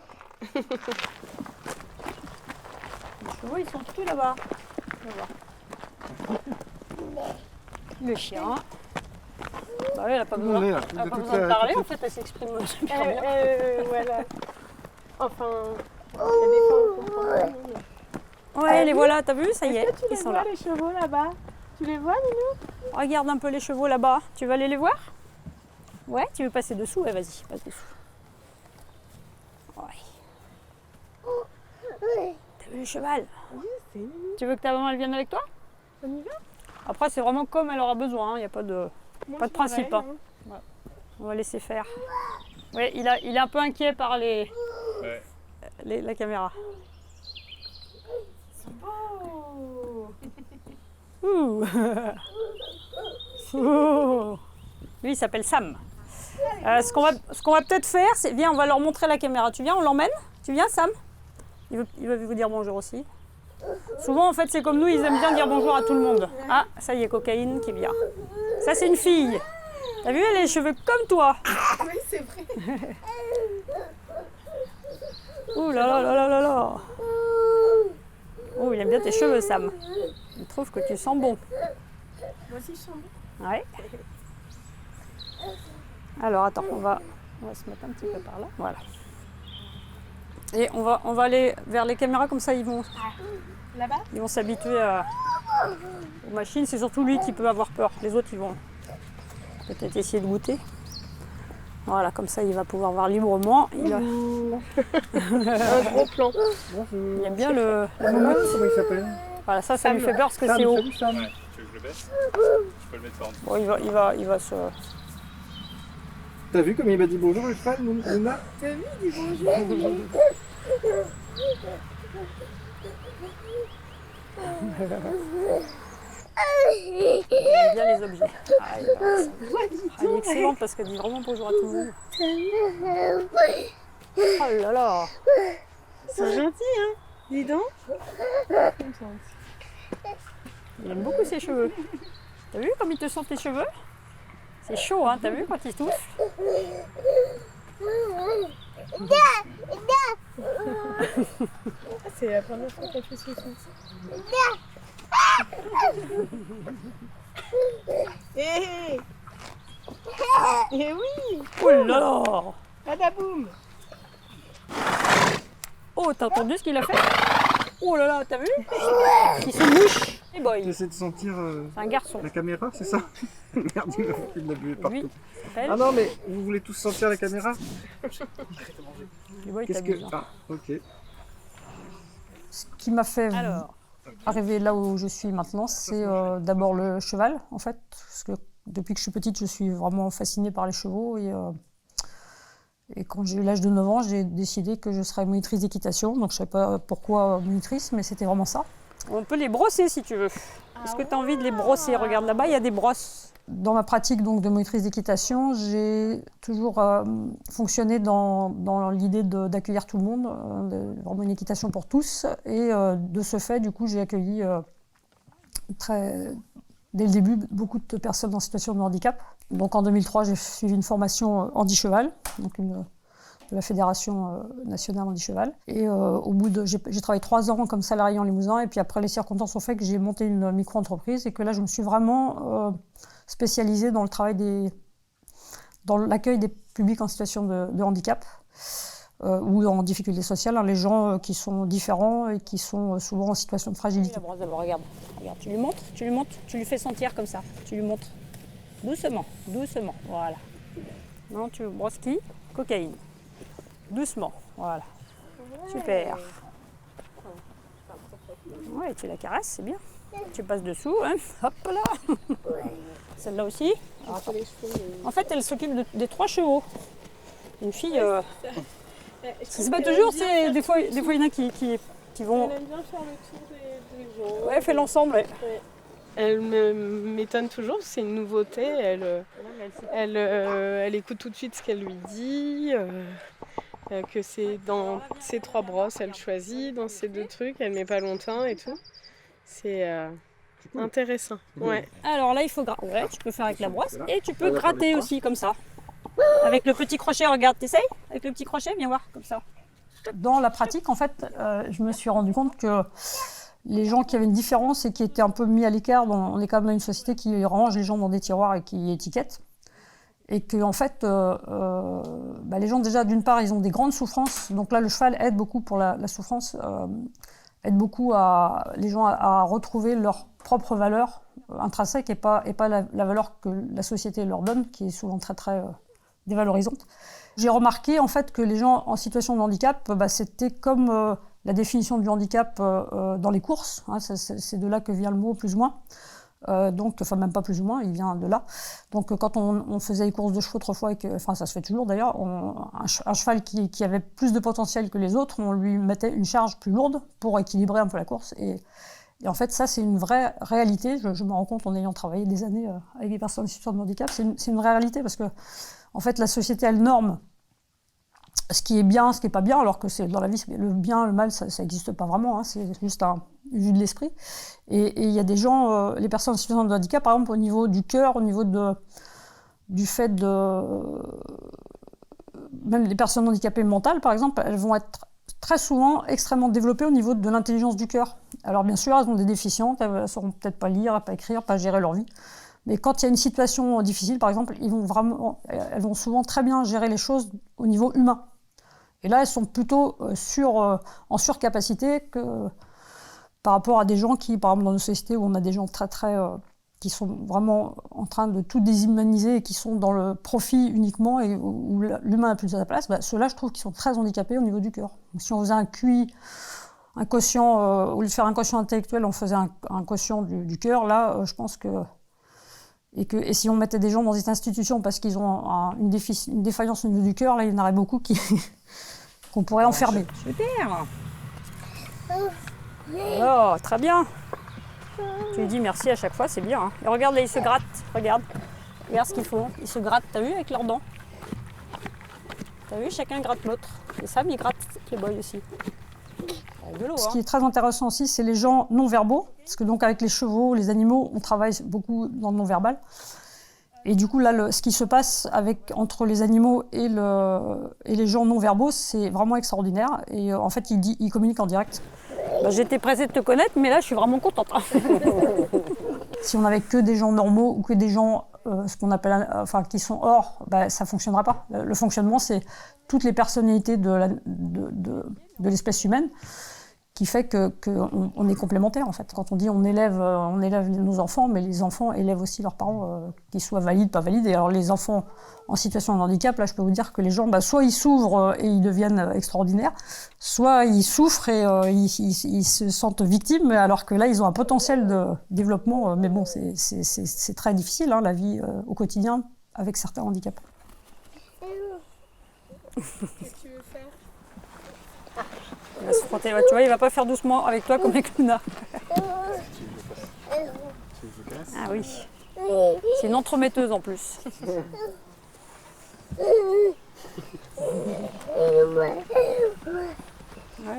Les chevaux, ils sont tous là-bas. On va voir. Le chien. Bah oui, elle n'a pas besoin, de parler, en fait, elle s'exprime super bien. Voilà. Enfin, il y a des fois où on comprend pas. Ouais, les voilà, t'as vu? Ça y est, Est-ce que tu ils sont vois là. les chevaux là-bas? Tu les vois, Ninou? Regarde un peu les chevaux là-bas. Tu veux aller les voir? Ouais, tu veux passer dessous? Ouais, vas-y, passe dessous. Ouais. T'as vu le cheval? Oui, c'est Ninou. Tu veux que ta maman elle vienne avec toi? On y va? Après, c'est vraiment comme elle aura besoin, il n'y a pas de principe. Hein. Ouais. On va laisser faire. Ouais, il est un peu inquiet par la caméra. C'est beau. Ouh. Ouh. Lui, il s'appelle Sam. Ce qu'on va peut-être faire, c'est... Viens, on va leur montrer la caméra. Tu viens, on l'emmène? Tu viens, Sam? Il va vous dire bonjour aussi. Souvent, en fait, c'est comme nous, ils aiment bien dire bonjour à tout le monde. Ah, ça y est, Cocaïne qui vient. Ça, c'est une fille. T'as vu, elle a les cheveux comme toi. Oui, c'est vrai. Ouh là là là là là là. Oh, il aime bien tes cheveux, Sam. Il trouve que tu sens bon. Moi aussi, je sens bon. Ouais. Alors, attends, on va se mettre un petit peu par là. Voilà. Et on va aller vers les caméras, comme ça, ils vont s'habituer aux machines. C'est surtout lui qui peut avoir peur. Les autres, ils vont peut-être essayer de goûter. Voilà, comme ça il va pouvoir voir librement. Un gros plan. Il aime bien le moumoute. Comment il s'appelle? Voilà, ça lui fait peur parce que Sam, c'est haut. salut, Sam. Ouais, tu veux que je le baisse? Je peux le mettre en dessous. Bon, il va se... T'as vu comme il m'a dit bonjour le cheval, Luna? T'as vu, dis bonjour. Il aime bien les objets. Elle est excellente parce qu'elle dit vraiment bonjour à tout le monde. Oh là là. C'est gentil, hein? Dis donc. Il aime beaucoup ses cheveux. T'as vu comme il te sent tes cheveux? C'est chaud, hein? T'as vu quand il touche? C'est la première fois qu'elle fait ce son. Hé! Eh oui! Oh là là! Badaboum! Oh, t'as entendu ce qu'il a fait? Oh là là, t'as vu? Il se mouche! Et boy! J'essaie de sentir C'est un garçon. la caméra, c'est ça? Merde, il l'a bu partout. Oui. Ah non, mais vous voulez tous sentir la caméra? Et boy, Qu'est-ce t'abuses, que... hein. Ah, ok. Ce qui m'a fait arriver là où je suis maintenant, c'est d'abord le cheval, en fait. Parce que depuis que je suis petite, je suis vraiment fascinée par les chevaux. Et quand j'ai eu l'âge de 9 ans, j'ai décidé que je serais monitrice d'équitation. Donc je ne sais pas pourquoi monitrice, mais c'était vraiment ça. On peut les brosser si tu veux. Est-ce que tu as envie de les brosser? Regarde là-bas, il y a des brosses. Dans ma pratique donc, de monitrice d'équitation, j'ai toujours fonctionné dans l'idée d'accueillir tout le monde, vraiment une équitation pour tous. Et de ce fait, du coup, j'ai accueilli dès le début beaucoup de personnes en situation de handicap. Donc en 2003, j'ai suivi une formation handi-cheval, donc de la Fédération nationale handi-cheval. Et au bout j'ai travaillé 3 ans comme salarié en Limousin, et puis après les circonstances ont fait que j'ai monté une micro-entreprise et que là je me suis vraiment spécialisée dans le travail dans l'accueil des publics en situation de handicap ou en difficulté sociale, hein, les gens qui sont différents et qui sont souvent en situation de fragilité. La brosse d'abord, regarde, tu lui montres, tu lui fais sentir comme ça, tu lui montres. Doucement, doucement, voilà. Non, tu brosses qui? Cocaïne. Doucement, voilà. Super. Ouais, tu la caresses, c'est bien. Tu passes dessous, hein. Hop là. Celle-là aussi. Alors, en fait, elle s'occupe des 3 chevaux. Une fille... c'est pas toujours, c'est des fois il y en a qui vont... Elle aime bien faire le tour des gens. Ouais, elle fait l'ensemble, ouais. Elle m'étonne toujours, c'est une nouveauté. Elle écoute tout de suite ce qu'elle lui dit. Que c'est dans ces 3 brosses, elle choisit, dans ces 2 trucs, elle met pas longtemps et tout. C'est intéressant. Ouais. Alors là, il faut gratter. Ouais, tu peux faire avec la brosse et tu peux gratter aussi comme ça. Avec le petit crochet, regarde, t'essayes? Avec le petit crochet, viens voir, comme ça. Dans la pratique, en fait, je me suis rendu compte que les gens qui avaient une différence et qui étaient un peu mis à l'écart, on est quand même dans une société qui range les gens dans des tiroirs et qui étiquette. Et que, en fait, les gens, déjà, d'une part, ils ont des grandes souffrances. Donc là, le cheval aide beaucoup pour la souffrance, aide beaucoup les gens à retrouver leur propre valeur intrinsèque et pas la valeur que la société leur donne, qui est souvent très, très dévalorisante. J'ai remarqué, en fait, que les gens en situation de handicap, c'était comme la définition du handicap dans les courses. Hein, c'est de là que vient le mot, plus ou moins. Enfin même pas plus ou moins, il vient de là. Donc quand on faisait les courses de chevaux autrefois, enfin ça se fait toujours d'ailleurs, un cheval qui avait plus de potentiel que les autres, on lui mettait une charge plus lourde pour équilibrer un peu la course. Et en fait ça c'est une vraie réalité, je me rends compte en ayant travaillé des années avec des personnes en situation de handicap, c'est une vraie réalité parce que en fait la société elle norme ce qui est bien, ce qui n'est pas bien, alors que c'est dans la vie, le bien, le mal, ça n'existe pas vraiment, hein, c'est juste une vue de l'esprit. Et il y a des gens, les personnes en situation de handicap, par exemple, au niveau du cœur, au niveau du fait de... Même les personnes handicapées mentales, par exemple, elles vont être très souvent extrêmement développées au niveau de l'intelligence du cœur. Alors bien sûr, elles ont des déficiences, elles ne sauront peut-être pas lire, pas écrire, pas gérer leur vie. Mais quand il y a une situation difficile, par exemple, elles vont souvent très bien gérer les choses au niveau humain. Et là, elles sont plutôt en surcapacité que par rapport à des gens qui, par exemple, dans nos sociétés où on a des gens très, très qui sont vraiment en train de tout déshumaniser et qui sont dans le profit uniquement et où l'humain n'a plus sa place, ceux-là, je trouve qu'ils sont très handicapés au niveau du cœur. Si on faisait un QI, un quotient, au lieu de faire un quotient intellectuel, on faisait un quotient du cœur, là, je pense que... Et si on mettait des gens dans cette institution parce qu'ils ont une défaillance au niveau du cœur, là, il y en aurait beaucoup qu'on pourrait enfermer. Super. Alors, très bien. Tu lui dis merci à chaque fois, c'est bien. Hein. Et regarde, là, ils se grattent. Regarde ce qu'ils font. Ils se grattent, t'as vu, avec leurs dents. T'as vu, chacun gratte l'autre. Et Sam, il gratte les boys aussi. Ce qui est très intéressant aussi, c'est les gens non-verbaux. Parce que donc, avec les chevaux, les animaux, on travaille beaucoup dans le non-verbal. Et du coup, là, ce qui se passe entre les animaux et les gens non-verbaux, c'est vraiment extraordinaire. Et en fait, ils communiquent en direct. J'étais pressée de te connaître, mais là, je suis vraiment contente. Si on n'avait que des gens normaux ou que des gens ce qu'on appelle, qui sont hors, ça ne fonctionnerait pas. Le fonctionnement, c'est toutes les personnalités de l'espèce humaine qui fait qu'on est complémentaires, en fait. Quand on dit on élève nos enfants, mais les enfants élèvent aussi leurs parents, qu'ils soient valides, pas valides. Et alors les enfants en situation de handicap, là, je peux vous dire que les gens, soit ils s'ouvrent et ils deviennent extraordinaires, soit ils souffrent et ils se sentent victimes, alors que là, ils ont un potentiel de développement. Mais bon, c'est très difficile, hein, la vie au quotidien avec certains handicaps. Qu'est-ce que tu veux faire? Il va se frotter, tu vois, il va pas faire doucement avec toi comme avec Luna. Ah oui. C'est une entremetteuse en plus. Ouais,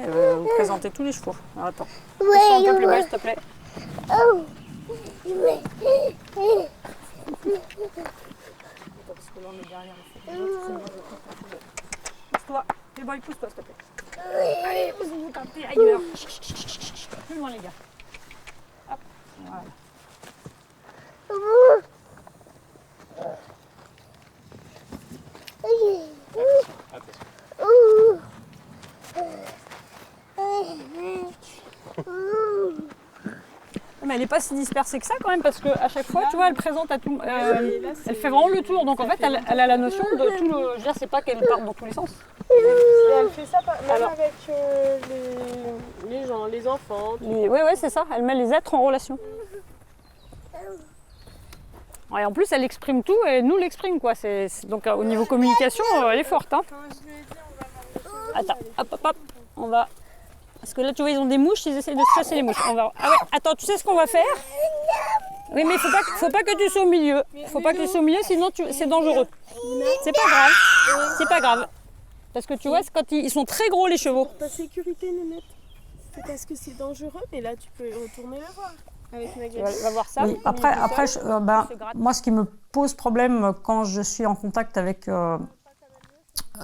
elle va vous présenter tous les chevaux. Alors, attends. Un peu plus bas, s'il te plaît. Parce que là, on est derrière. Pousse-toi. Les boys, pousse-toi, s'il te plaît. Allez, vous partez ailleurs. Plus loin, les gars. Hop, voilà. Mais elle n'est pas si dispersée que ça quand même, parce qu'à chaque fois, tu vois, elle présente à tout. Elle fait vraiment le tour, donc en fait, elle a la notion de tout le. Je veux dire, c'est pas qu'elle part dans tous les sens. Et elle fait ça même avec les gens, les enfants. Oui, c'est ça. Elle met les êtres en relation. Et en plus, elle exprime tout et nous l'exprime, quoi. Donc au niveau communication, elle est forte. Hein. Attends, hop, on va. Parce que là, tu vois, ils ont des mouches, ils essaient de se chasser les mouches. Ah ouais, attends, tu sais ce qu'on va faire? Oui, mais faut pas que tu sois au milieu. Faut pas que tu sois au milieu, sinon c'est dangereux. C'est pas grave. C'est pas grave. Parce que tu vois, c'est quand ils sont très gros, les chevaux. Pour ta sécurité, Nénette. C'est parce que c'est dangereux, mais là, tu peux retourner la voir. Avec Magali. Tu vas voir ça. Oui. Après moi, ce qui me pose problème quand je suis en contact avec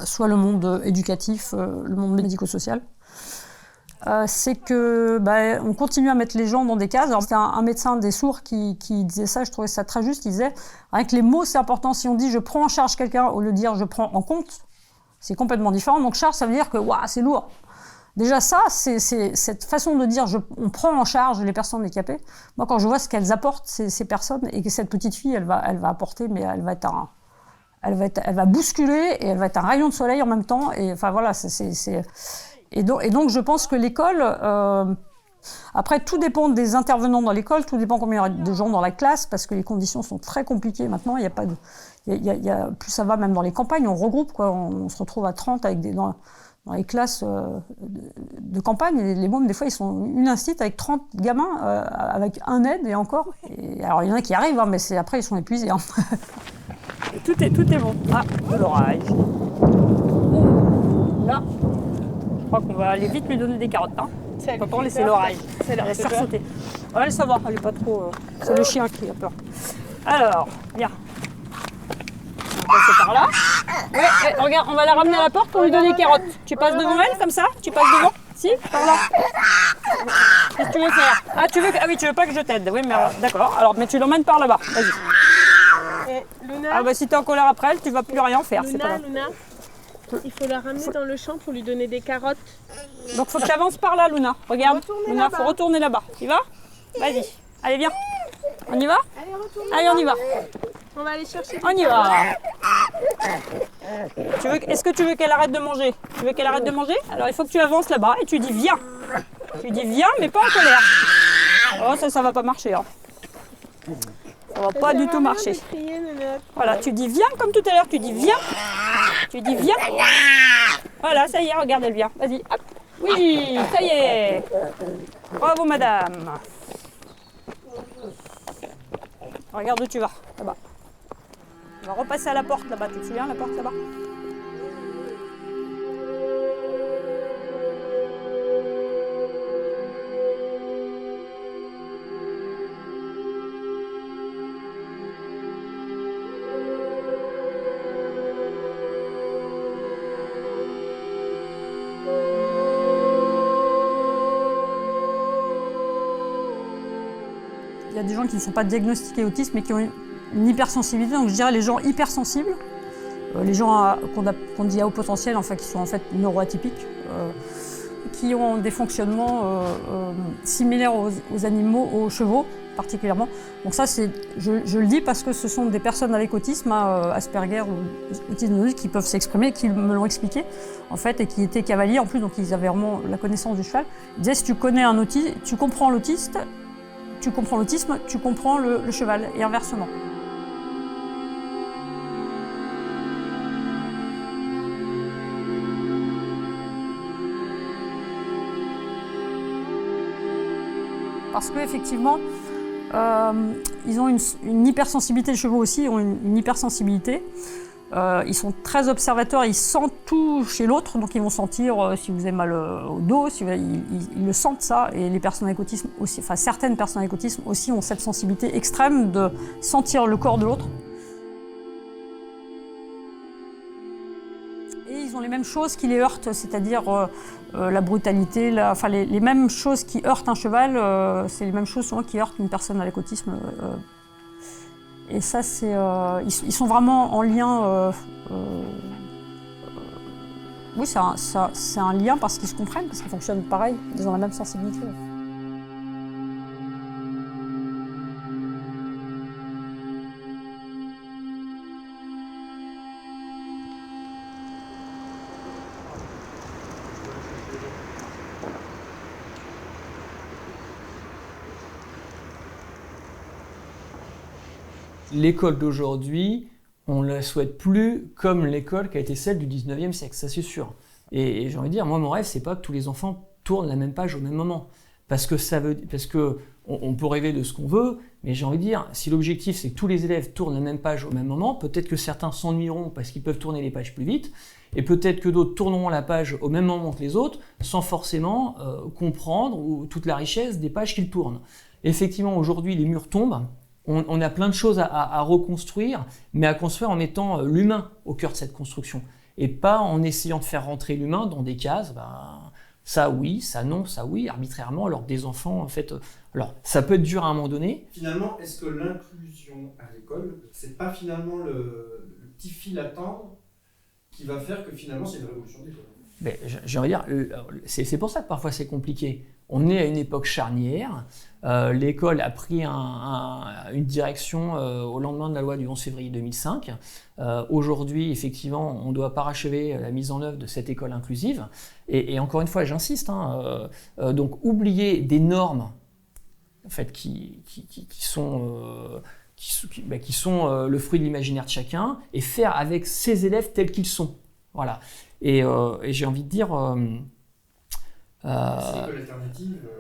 soit le monde éducatif, le monde médico-social, c'est que on continue à mettre les gens dans des cases. Alors, c'était un médecin des sourds qui disait ça, je trouvais ça très juste. Il disait, avec les mots, c'est important. Si on dit « je prends en charge quelqu'un » au lieu de dire « je prends en compte », c'est complètement différent. Donc, charge, ça veut dire que c'est lourd. Déjà, ça, c'est cette façon de dire on prend en charge les personnes handicapées. Moi, quand je vois ce qu'elles apportent, ces personnes, et que cette petite fille, elle va apporter, mais elle va bousculer et elle va être un rayon de soleil en même temps. Et enfin, voilà, Et donc, je pense que l'école, après, tout dépend des intervenants dans l'école, tout dépend combien il y aura de gens dans la classe, parce que les conditions sont très compliquées maintenant. Il y a pas de, plus ça va, même dans les campagnes, on regroupe, quoi. On se retrouve à 30 avec dans les classes de campagne. Et les mômes, des fois, ils sont une institut avec 30 gamins, avec un aide et encore. Et alors, il y en a qui arrivent, hein, mais après, ils sont épuisés. Hein. Tout est bon. Ah, de l'orage. Là. Je crois qu'on va aller vite lui donner des carottes. Hein. On peut pas en laisser l'oreille. Elle va sursauter. On va le savoir, elle est pas trop. C'est le chien qui a peur. Alors, viens. On va passer par là. Ouais, regarde, on va la ramener à la porte pour lui donner des carottes. Tu passes devant elle comme ça? Tu passes devant? Si? Par là. Qu'est-ce que tu veux faire? Ah oui, tu veux pas que je t'aide? Oui, mais d'accord. Alors, mais tu l'emmènes par là-bas. Vas-y. Luna, si t'es en colère après elle, tu vas plus rien faire. C'est pas grave. Luna. Il faut la ramener dans le champ pour lui donner des carottes. Donc faut que tu avances par là, Luna. Regarde, Luna, faut retourner là-bas. Tu vas? Vas-y. Allez, viens. On y va? Allez, retourne. Allez, on y va. On va aller chercher. On y va. Est-ce que tu veux qu'elle arrête de manger? Tu veux qu'elle arrête de manger? Alors il faut que tu avances là-bas et tu dis viens. Tu dis viens, mais pas en colère. Oh, ça va pas marcher. Hein. Ça va pas du tout marcher. Voilà, tu dis viens comme tout à l'heure. Tu dis viens. Tu dis viens. Voilà, ça y est, regarde, elle vient. Vas-y, hop. Oui, ça y est. Bravo, madame. Regarde où tu vas, là-bas. On va repasser à la porte, là-bas. Tu te souviens, la porte, là-bas? Il y a des gens qui ne sont pas diagnostiqués autisme mais qui ont une hypersensibilité, donc je dirais les gens hypersensibles, les gens qu'on dit à haut potentiel, enfin qui sont en fait neuroatypiques, qui ont des fonctionnements similaires aux animaux, aux chevaux particulièrement. Donc ça, je le dis parce que ce sont des personnes avec autisme, Asperger ou autisme qui peuvent s'exprimer, qui me l'ont expliqué en fait, et qui étaient cavaliers en plus, donc ils avaient vraiment la connaissance du cheval. Ils disaient si tu connais un autiste, tu comprends l'autiste. Tu comprends l'autisme, tu comprends le cheval, et inversement. Parce qu'effectivement, ils ont une hypersensibilité, les chevaux aussi ont une hypersensibilité. Ils sont très observateurs, ils sentent tout chez l'autre, donc ils vont sentir si vous avez mal au dos, ils le sentent ça, et les personnes avec autisme aussi, enfin certaines personnes avec autisme aussi ont cette sensibilité extrême de sentir le corps de l'autre. Et ils ont les mêmes choses qui les heurtent, c'est-à-dire la brutalité, enfin les mêmes choses qui heurtent un cheval, c'est les mêmes choses souvent qui heurtent une personne avec autisme. Et ça, ils sont vraiment en lien. Oui, c'est un lien parce qu'ils se comprennent, parce qu'ils fonctionnent pareil, ils ont la même sensibilité. L'école d'aujourd'hui, on ne la souhaite plus comme l'école qui a été celle du 19e siècle, ça c'est sûr. Et j'ai envie de dire, moi mon rêve, c'est pas que tous les enfants tournent la même page au même moment. Parce que on peut rêver de ce qu'on veut, mais j'ai envie de dire, si l'objectif c'est que tous les élèves tournent la même page au même moment, peut-être que certains s'ennuieront parce qu'ils peuvent tourner les pages plus vite, et peut-être que d'autres tourneront la page au même moment que les autres, sans forcément comprendre toute la richesse des pages qu'ils tournent. Effectivement, aujourd'hui, les murs tombent. On a plein de choses à reconstruire, mais à construire en mettant l'humain au cœur de cette construction. Et pas en essayant de faire rentrer l'humain dans des cases, ça oui, ça non, ça oui, arbitrairement, alors que des enfants, en fait... alors, ça peut être dur à un moment donné. Finalement, est-ce que l'inclusion à l'école, c'est pas finalement le petit fil à tendre qui va faire que finalement c'est une révolution de l'école? Mais j'ai envie de dire, c'est pour ça que parfois c'est compliqué. On est à une époque charnière, l'école a pris une direction au lendemain de la loi du 11 février 2005. Aujourd'hui, effectivement, on doit parachever la mise en œuvre de cette école inclusive. Et encore une fois, j'insiste, donc oublier des normes en fait, qui sont le fruit de l'imaginaire de chacun, et faire avec ces élèves tels qu'ils sont. Voilà. Et j'ai envie de dire...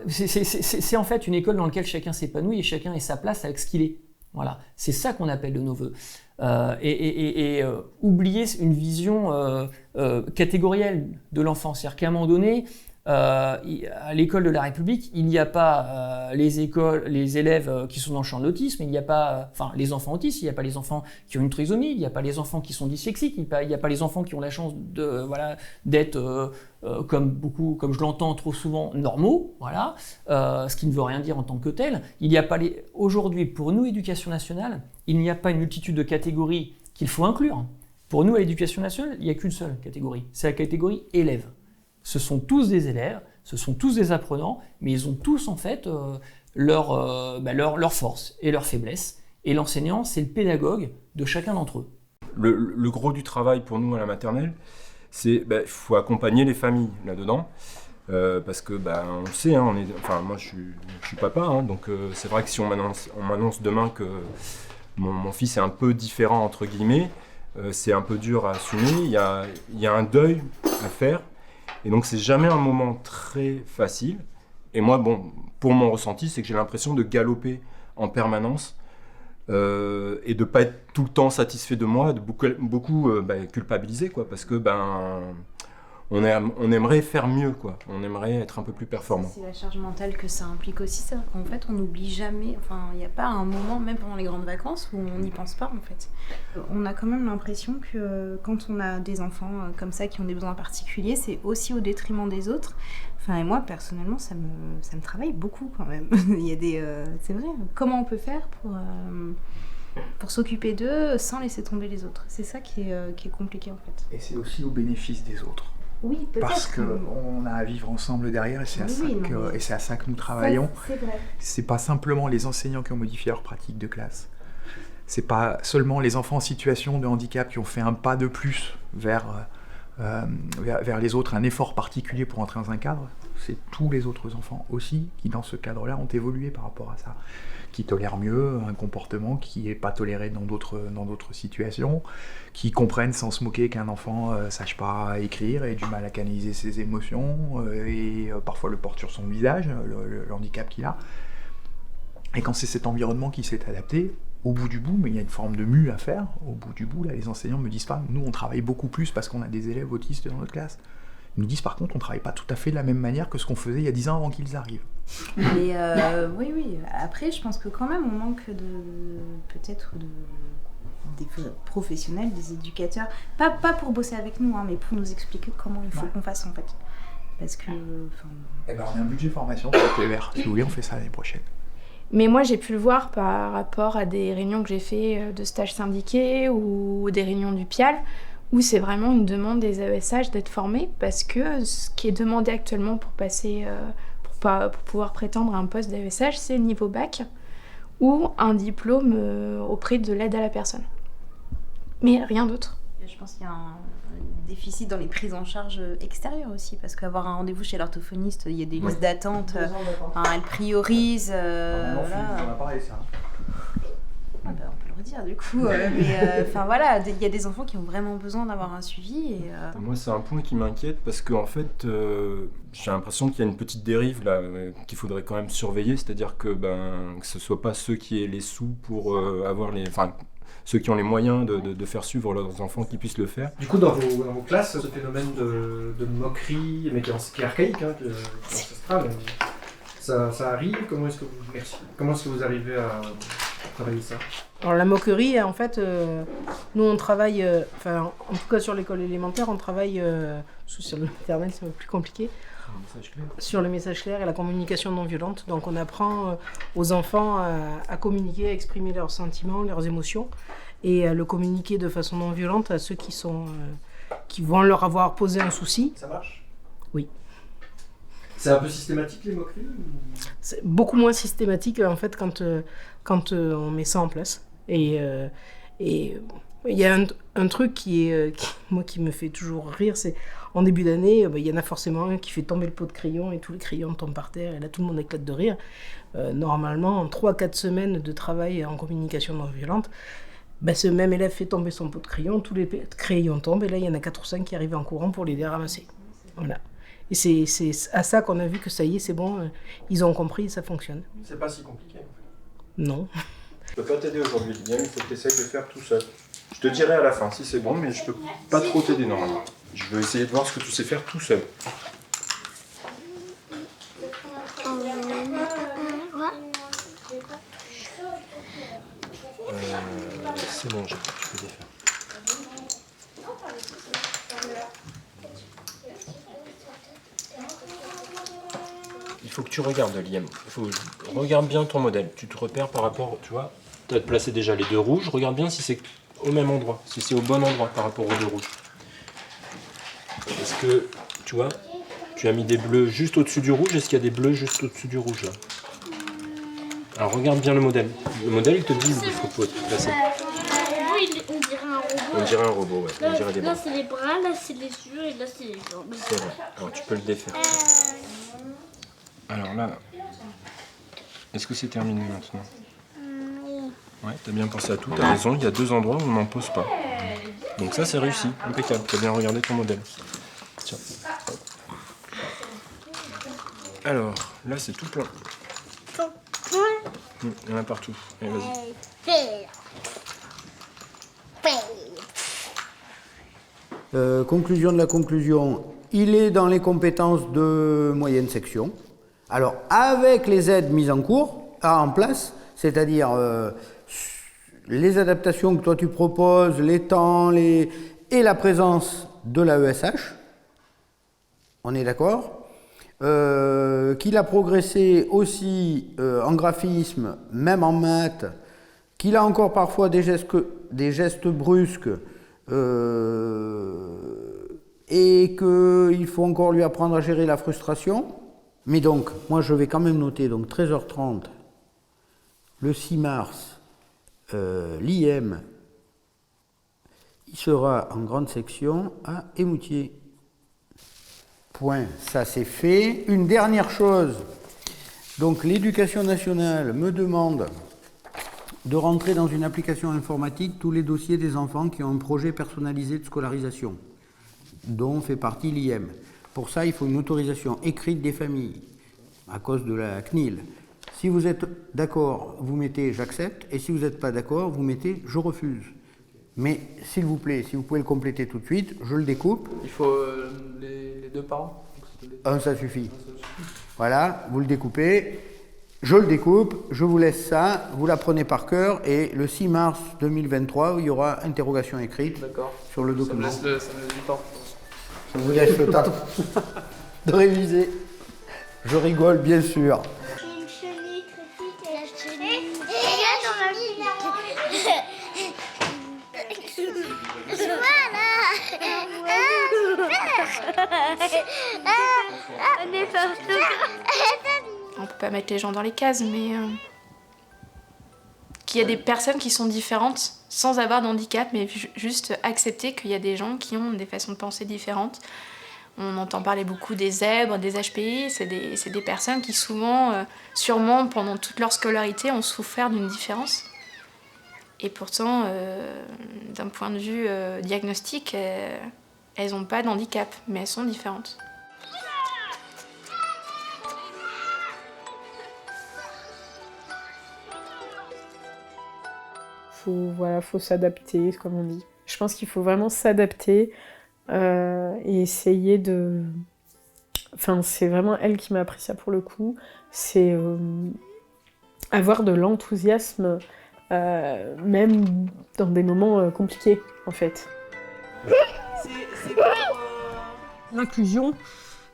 c'est en fait une école dans laquelle chacun s'épanouit et chacun ait sa place avec ce qu'il est. Voilà, c'est ça qu'on appelle de nos voeux. Oublier une vision catégorielle de l'enfant. C'est-à-dire qu'à un moment donné, à l'école de la République, il n'y a pas les élèves qui sont dans le champ de l'autisme, il n'y a pas les enfants autistes, il n'y a pas les enfants qui ont une trisomie, il n'y a pas les enfants qui sont dyslexiques, il n'y a pas les enfants qui ont la chance d'être comme je l'entends trop souvent, normaux, voilà, ce qui ne veut rien dire en tant que tel. Il n'y a pas aujourd'hui, pour nous, éducation nationale, il n'y a pas une multitude de catégories qu'il faut inclure. Pour nous, à l'éducation nationale, il n'y a qu'une seule catégorie, c'est la catégorie élève. Ce sont tous des élèves, ce sont tous des apprenants, mais ils ont tous en fait leurs forces et leurs faiblesses. Et l'enseignant, c'est le pédagogue de chacun d'entre eux. Le gros du travail pour nous à la maternelle, c'est faut accompagner les familles là-dedans. Parce que on le sait, hein, moi je suis papa, hein, donc c'est vrai que si on m'annonce demain que mon fils est un peu différent entre guillemets, c'est un peu dur à assumer, il y a un deuil à faire, et donc c'est jamais un moment très facile. Et moi, pour mon ressenti, c'est que j'ai l'impression de galoper en permanence et de ne pas être tout le temps satisfait de moi, de beaucoup culpabiliser, quoi, parce que on aimerait faire mieux, quoi. On aimerait être un peu plus performant. C'est la charge mentale que ça implique aussi, ça. En fait, on n'oublie jamais, il n'y a pas un moment, même pendant les grandes vacances, où on n'y pense pas, en fait. On a quand même l'impression que quand on a des enfants comme ça qui ont des besoins particuliers, c'est aussi au détriment des autres. Et moi, personnellement, ça me travaille beaucoup, quand même. Il y a c'est vrai. Comment on peut faire pour s'occuper d'eux sans laisser tomber les autres? C'est ça qui est compliqué, en fait. Et c'est aussi au bénéfice des autres. Oui, peut-être. Parce qu'on a à vivre ensemble derrière et c'est à ça que nous travaillons. C'est vrai. C'est pas simplement les enseignants qui ont modifié leur pratique de classe. C'est pas seulement les enfants en situation de handicap qui ont fait un pas de plus vers les autres, un effort particulier pour entrer dans un cadre. C'est tous les autres enfants aussi qui, dans ce cadre-là, ont évolué par rapport à ça, qui tolèrent mieux un comportement qui n'est pas toléré dans d'autres situations, qui comprennent sans se moquer qu'un enfant sache pas écrire, ait du mal à canaliser ses émotions, et parfois le porte sur son visage, le handicap qu'il a. Et quand c'est cet environnement qui s'est adapté, au bout du bout, mais il y a une forme de mue à faire, au bout du bout, là, les enseignants me disent pas, nous on travaille beaucoup plus parce qu'on a des élèves autistes dans notre classe. Ils nous disent par contre, on travaille pas tout à fait de la même manière que ce qu'on faisait il y a 10 ans avant qu'ils arrivent. Mais oui. Après, je pense que quand même, on manque des professionnels, des éducateurs. Pas pour bosser avec nous, hein, mais pour nous expliquer comment il faut qu'on fasse, en fait. Parce que... on a un budget formation sur le TER. Si vous voulez, on fait ça l'année prochaine. Mais moi, j'ai pu le voir par rapport à des réunions que j'ai fait de stages syndiqués ou des réunions du PIAL, où c'est vraiment une demande des AESH d'être formés, parce que ce qui est demandé actuellement pour passer, pour pouvoir prétendre à un poste d'AESH, c'est le niveau bac ou un diplôme auprès de l'aide à la personne. Mais rien d'autre. Je pense qu'il y a un déficit dans les prises en charge extérieures aussi, parce qu'avoir un rendez-vous chez l'orthophoniste, il y a des listes d'attente, elle priorise. On a parlé ça. On peut le redire du coup, mais il y a des enfants qui ont vraiment besoin d'avoir un suivi. Moi, c'est un point qui m'inquiète parce qu'en fait, j'ai l'impression qu'il y a une petite dérive là qu'il faudrait quand même surveiller, c'est-à-dire que ce soit pas ceux qui aient les sous pour avoir ceux qui ont les moyens de faire suivre leurs enfants qui puissent le faire. Du coup, dans vos classes, ce phénomène de moquerie, mais qui est archaïque, qui est ancestral, ça arrive. Comment est-ce que vous arrivez à travailler ça? Alors la moquerie, en fait, nous on travaille, en tout cas sur l'école élémentaire, on travaille, sur le maternel c'est un peu plus compliqué, sur le message clair et la communication non violente. Donc on apprend aux enfants à communiquer, à exprimer leurs sentiments, leurs émotions, et à le communiquer de façon non violente à ceux qui vont leur avoir posé un souci. Ça marche? Oui. C'est un peu systématique les moqueries? C'est beaucoup moins systématique en fait quand on met ça en place. Et il y a un truc qui me fait toujours rire, c'est en début d'année, il y en a forcément un qui fait tomber le pot de crayon et tous les crayons tombent par terre et là tout le monde éclate de rire. Normalement, en 3-4 semaines de travail en communication non violente, ce même élève fait tomber son pot de crayon, tous les crayons tombent et là il y en a 4 ou 5 qui arrivent en courant pour les ramasser. Voilà. Et c'est à ça qu'on a vu que ça y est, c'est bon, ils ont compris, ça fonctionne. C'est pas si compliqué. Non. Je peux pas t'aider aujourd'hui, Liliane, il faut que tu essayes de faire tout seul. Je te dirai à la fin si c'est bon, mais je peux pas trop t'aider normalement. Je veux essayer de voir ce que tu sais faire tout seul. C'est bon, tu peux défaire. Il faut que tu regardes, Liam. Regarde bien ton modèle. Tu te repères par rapport, tu vois, tu as placé déjà les deux rouges. Regarde bien si c'est au même endroit, si c'est au bon endroit par rapport aux deux rouges. Est-ce que, tu vois, tu as mis des bleus juste au-dessus du rouge? Est-ce qu'il y a des bleus juste au-dessus du rouge là? Alors regarde bien le modèle. Le modèle, il te dit où il faut placer. On dirait un robot. On dirait un robot, ouais. On dirait des Là bras. c'est les bras, là c'est les yeux et là c'est les jambes. C'est vrai. Alors tu peux le défaire. Alors là, est-ce que c'est terminé maintenant? Ouais, t'as bien pensé à tout, t'as raison, il y a 2 endroits où on n'en pose pas. Donc ça c'est réussi, impeccable, t'as bien regardé ton modèle. Tiens. Alors, là c'est tout plein. Il y en a partout. Allez, vas-y. Conclusion de la conclusion, il est dans les compétences de moyenne section. Alors, avec les aides mises en place, c'est-à-dire les adaptations que toi tu proposes, les temps, et la présence de l'AESH, on est d'accord, qu'il a progressé aussi en graphisme, même en maths, qu'il a encore parfois des gestes brusques, et qu'il faut encore lui apprendre à gérer la frustration. Mais donc, moi je vais quand même noter, donc 13h30, le 6 mars, l'IM, il sera en grande section à Émoutier. Point, ça c'est fait. Une dernière chose, donc l'Éducation nationale me demande de rentrer dans une application informatique tous les dossiers des enfants qui ont un projet personnalisé de scolarisation, dont fait partie l'IM. Pour ça, il faut une autorisation écrite des familles, à cause de la CNIL. Si vous êtes d'accord, vous mettez « j'accepte » et si vous n'êtes pas d'accord, vous mettez « je refuse ». Mais s'il vous plaît, si vous pouvez le compléter tout de suite, je le découpe. Il faut les 2 parents? Un, ça suffit. Voilà, vous le découpez, je le découpe, je vous laisse ça, vous la prenez par cœur et le 6 mars 2023, il y aura interrogation écrite sur le document. Ça me laisse du temps. Ça vous laisse le temps de réviser. Je rigole, bien sûr. Une chenille critique et la chenille. Regarde dans la On est partout. On peut pas mettre les gens dans les cases, mais qu'il y a des personnes qui sont différentes sans avoir de handicap, mais juste accepter qu'il y a des gens qui ont des façons de penser différentes. On entend parler beaucoup des zèbres, des HPI, c'est des personnes qui souvent, sûrement pendant toute leur scolarité, ont souffert d'une différence. Et pourtant, d'un point de vue diagnostic, elles n'ont pas de handicap, mais elles sont différentes. Faut s'adapter, comme on dit. Je pense qu'il faut vraiment s'adapter et essayer de... Enfin, c'est vraiment elle qui m'a appris ça pour le coup. C'est avoir de l'enthousiasme, même dans des moments compliqués, en fait. L'inclusion,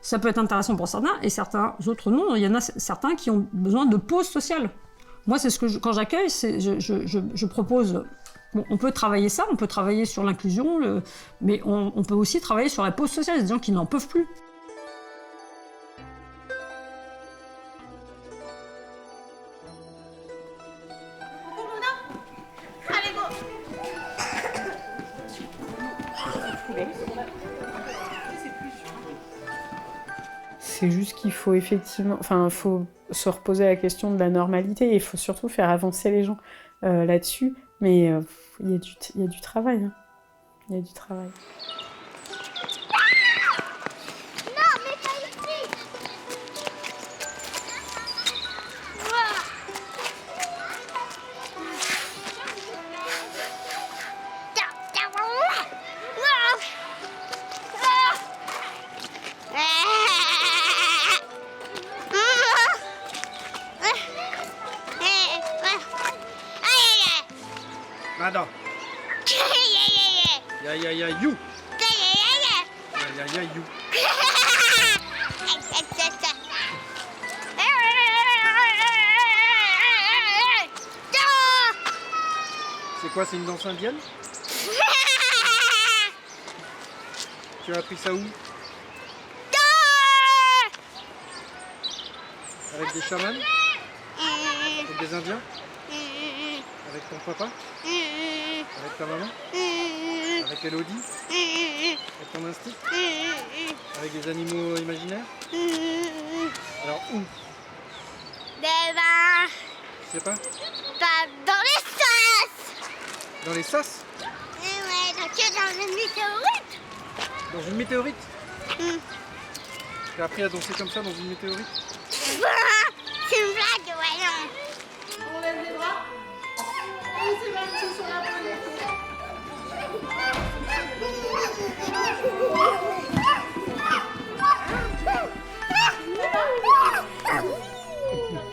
ça peut être intéressant pour certains et certains autres non. Il y en a certains qui ont besoin de pause sociale. Moi, c'est ce que quand j'accueille, je propose. Bon, on peut travailler ça, on peut travailler sur l'inclusion, mais on peut aussi travailler sur la pause sociale. Il y a des gens qui n'en peuvent plus. Allez, go. C'est juste qu'il faut effectivement... Enfin, il faut se reposer la question de la normalité et il faut surtout faire avancer les gens là-dessus. Mais il y a du travail. Hein. Il y a du travail. Non, mais pas ici. Nada. Ya ya ya you. Ya ya ya you. C'est quoi, c'est une danse indienne? Tu as appris ça où? Avec des chamans? Avec des Indiens? Avec ton papa? Avec ta maman? Avec Elodie? Avec ton instinct? Avec des animaux imaginaires? Alors où? Je sais pas. Dans les sas. Dans les sas? Ouais, donc dans une météorite. Dans une météorite? T'as appris à danser comme ça dans une météorite? C'est une blague, voyons. On lève les bras. Et c'est parti sur la première.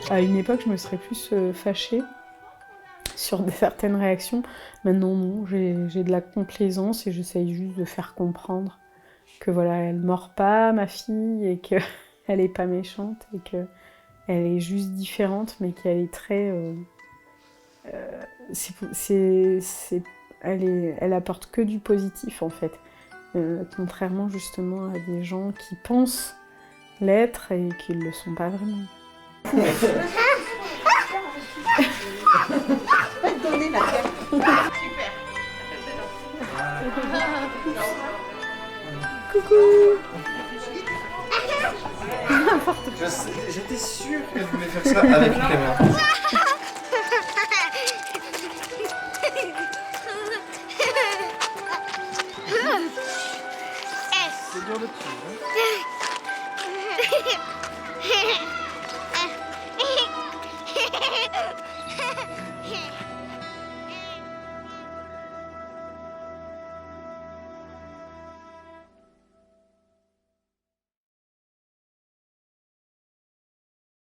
À une époque, je me serais plus fâchée sur certaines réactions. Maintenant, non, j'ai de la complaisance et j'essaye juste de faire comprendre que voilà, elle mord pas, ma fille, et qu'elle est pas méchante, et qu'elle est juste différente, mais qu'elle est très... elle apporte que du positif, en fait. Contrairement, justement, à des gens qui pensent l'être et qui ne le sont pas vraiment. Donnez la tête. Super. Coucou. J'étais sûr qu'elle voulait faire ça avec une caméra. C'est dur de tuer, hein.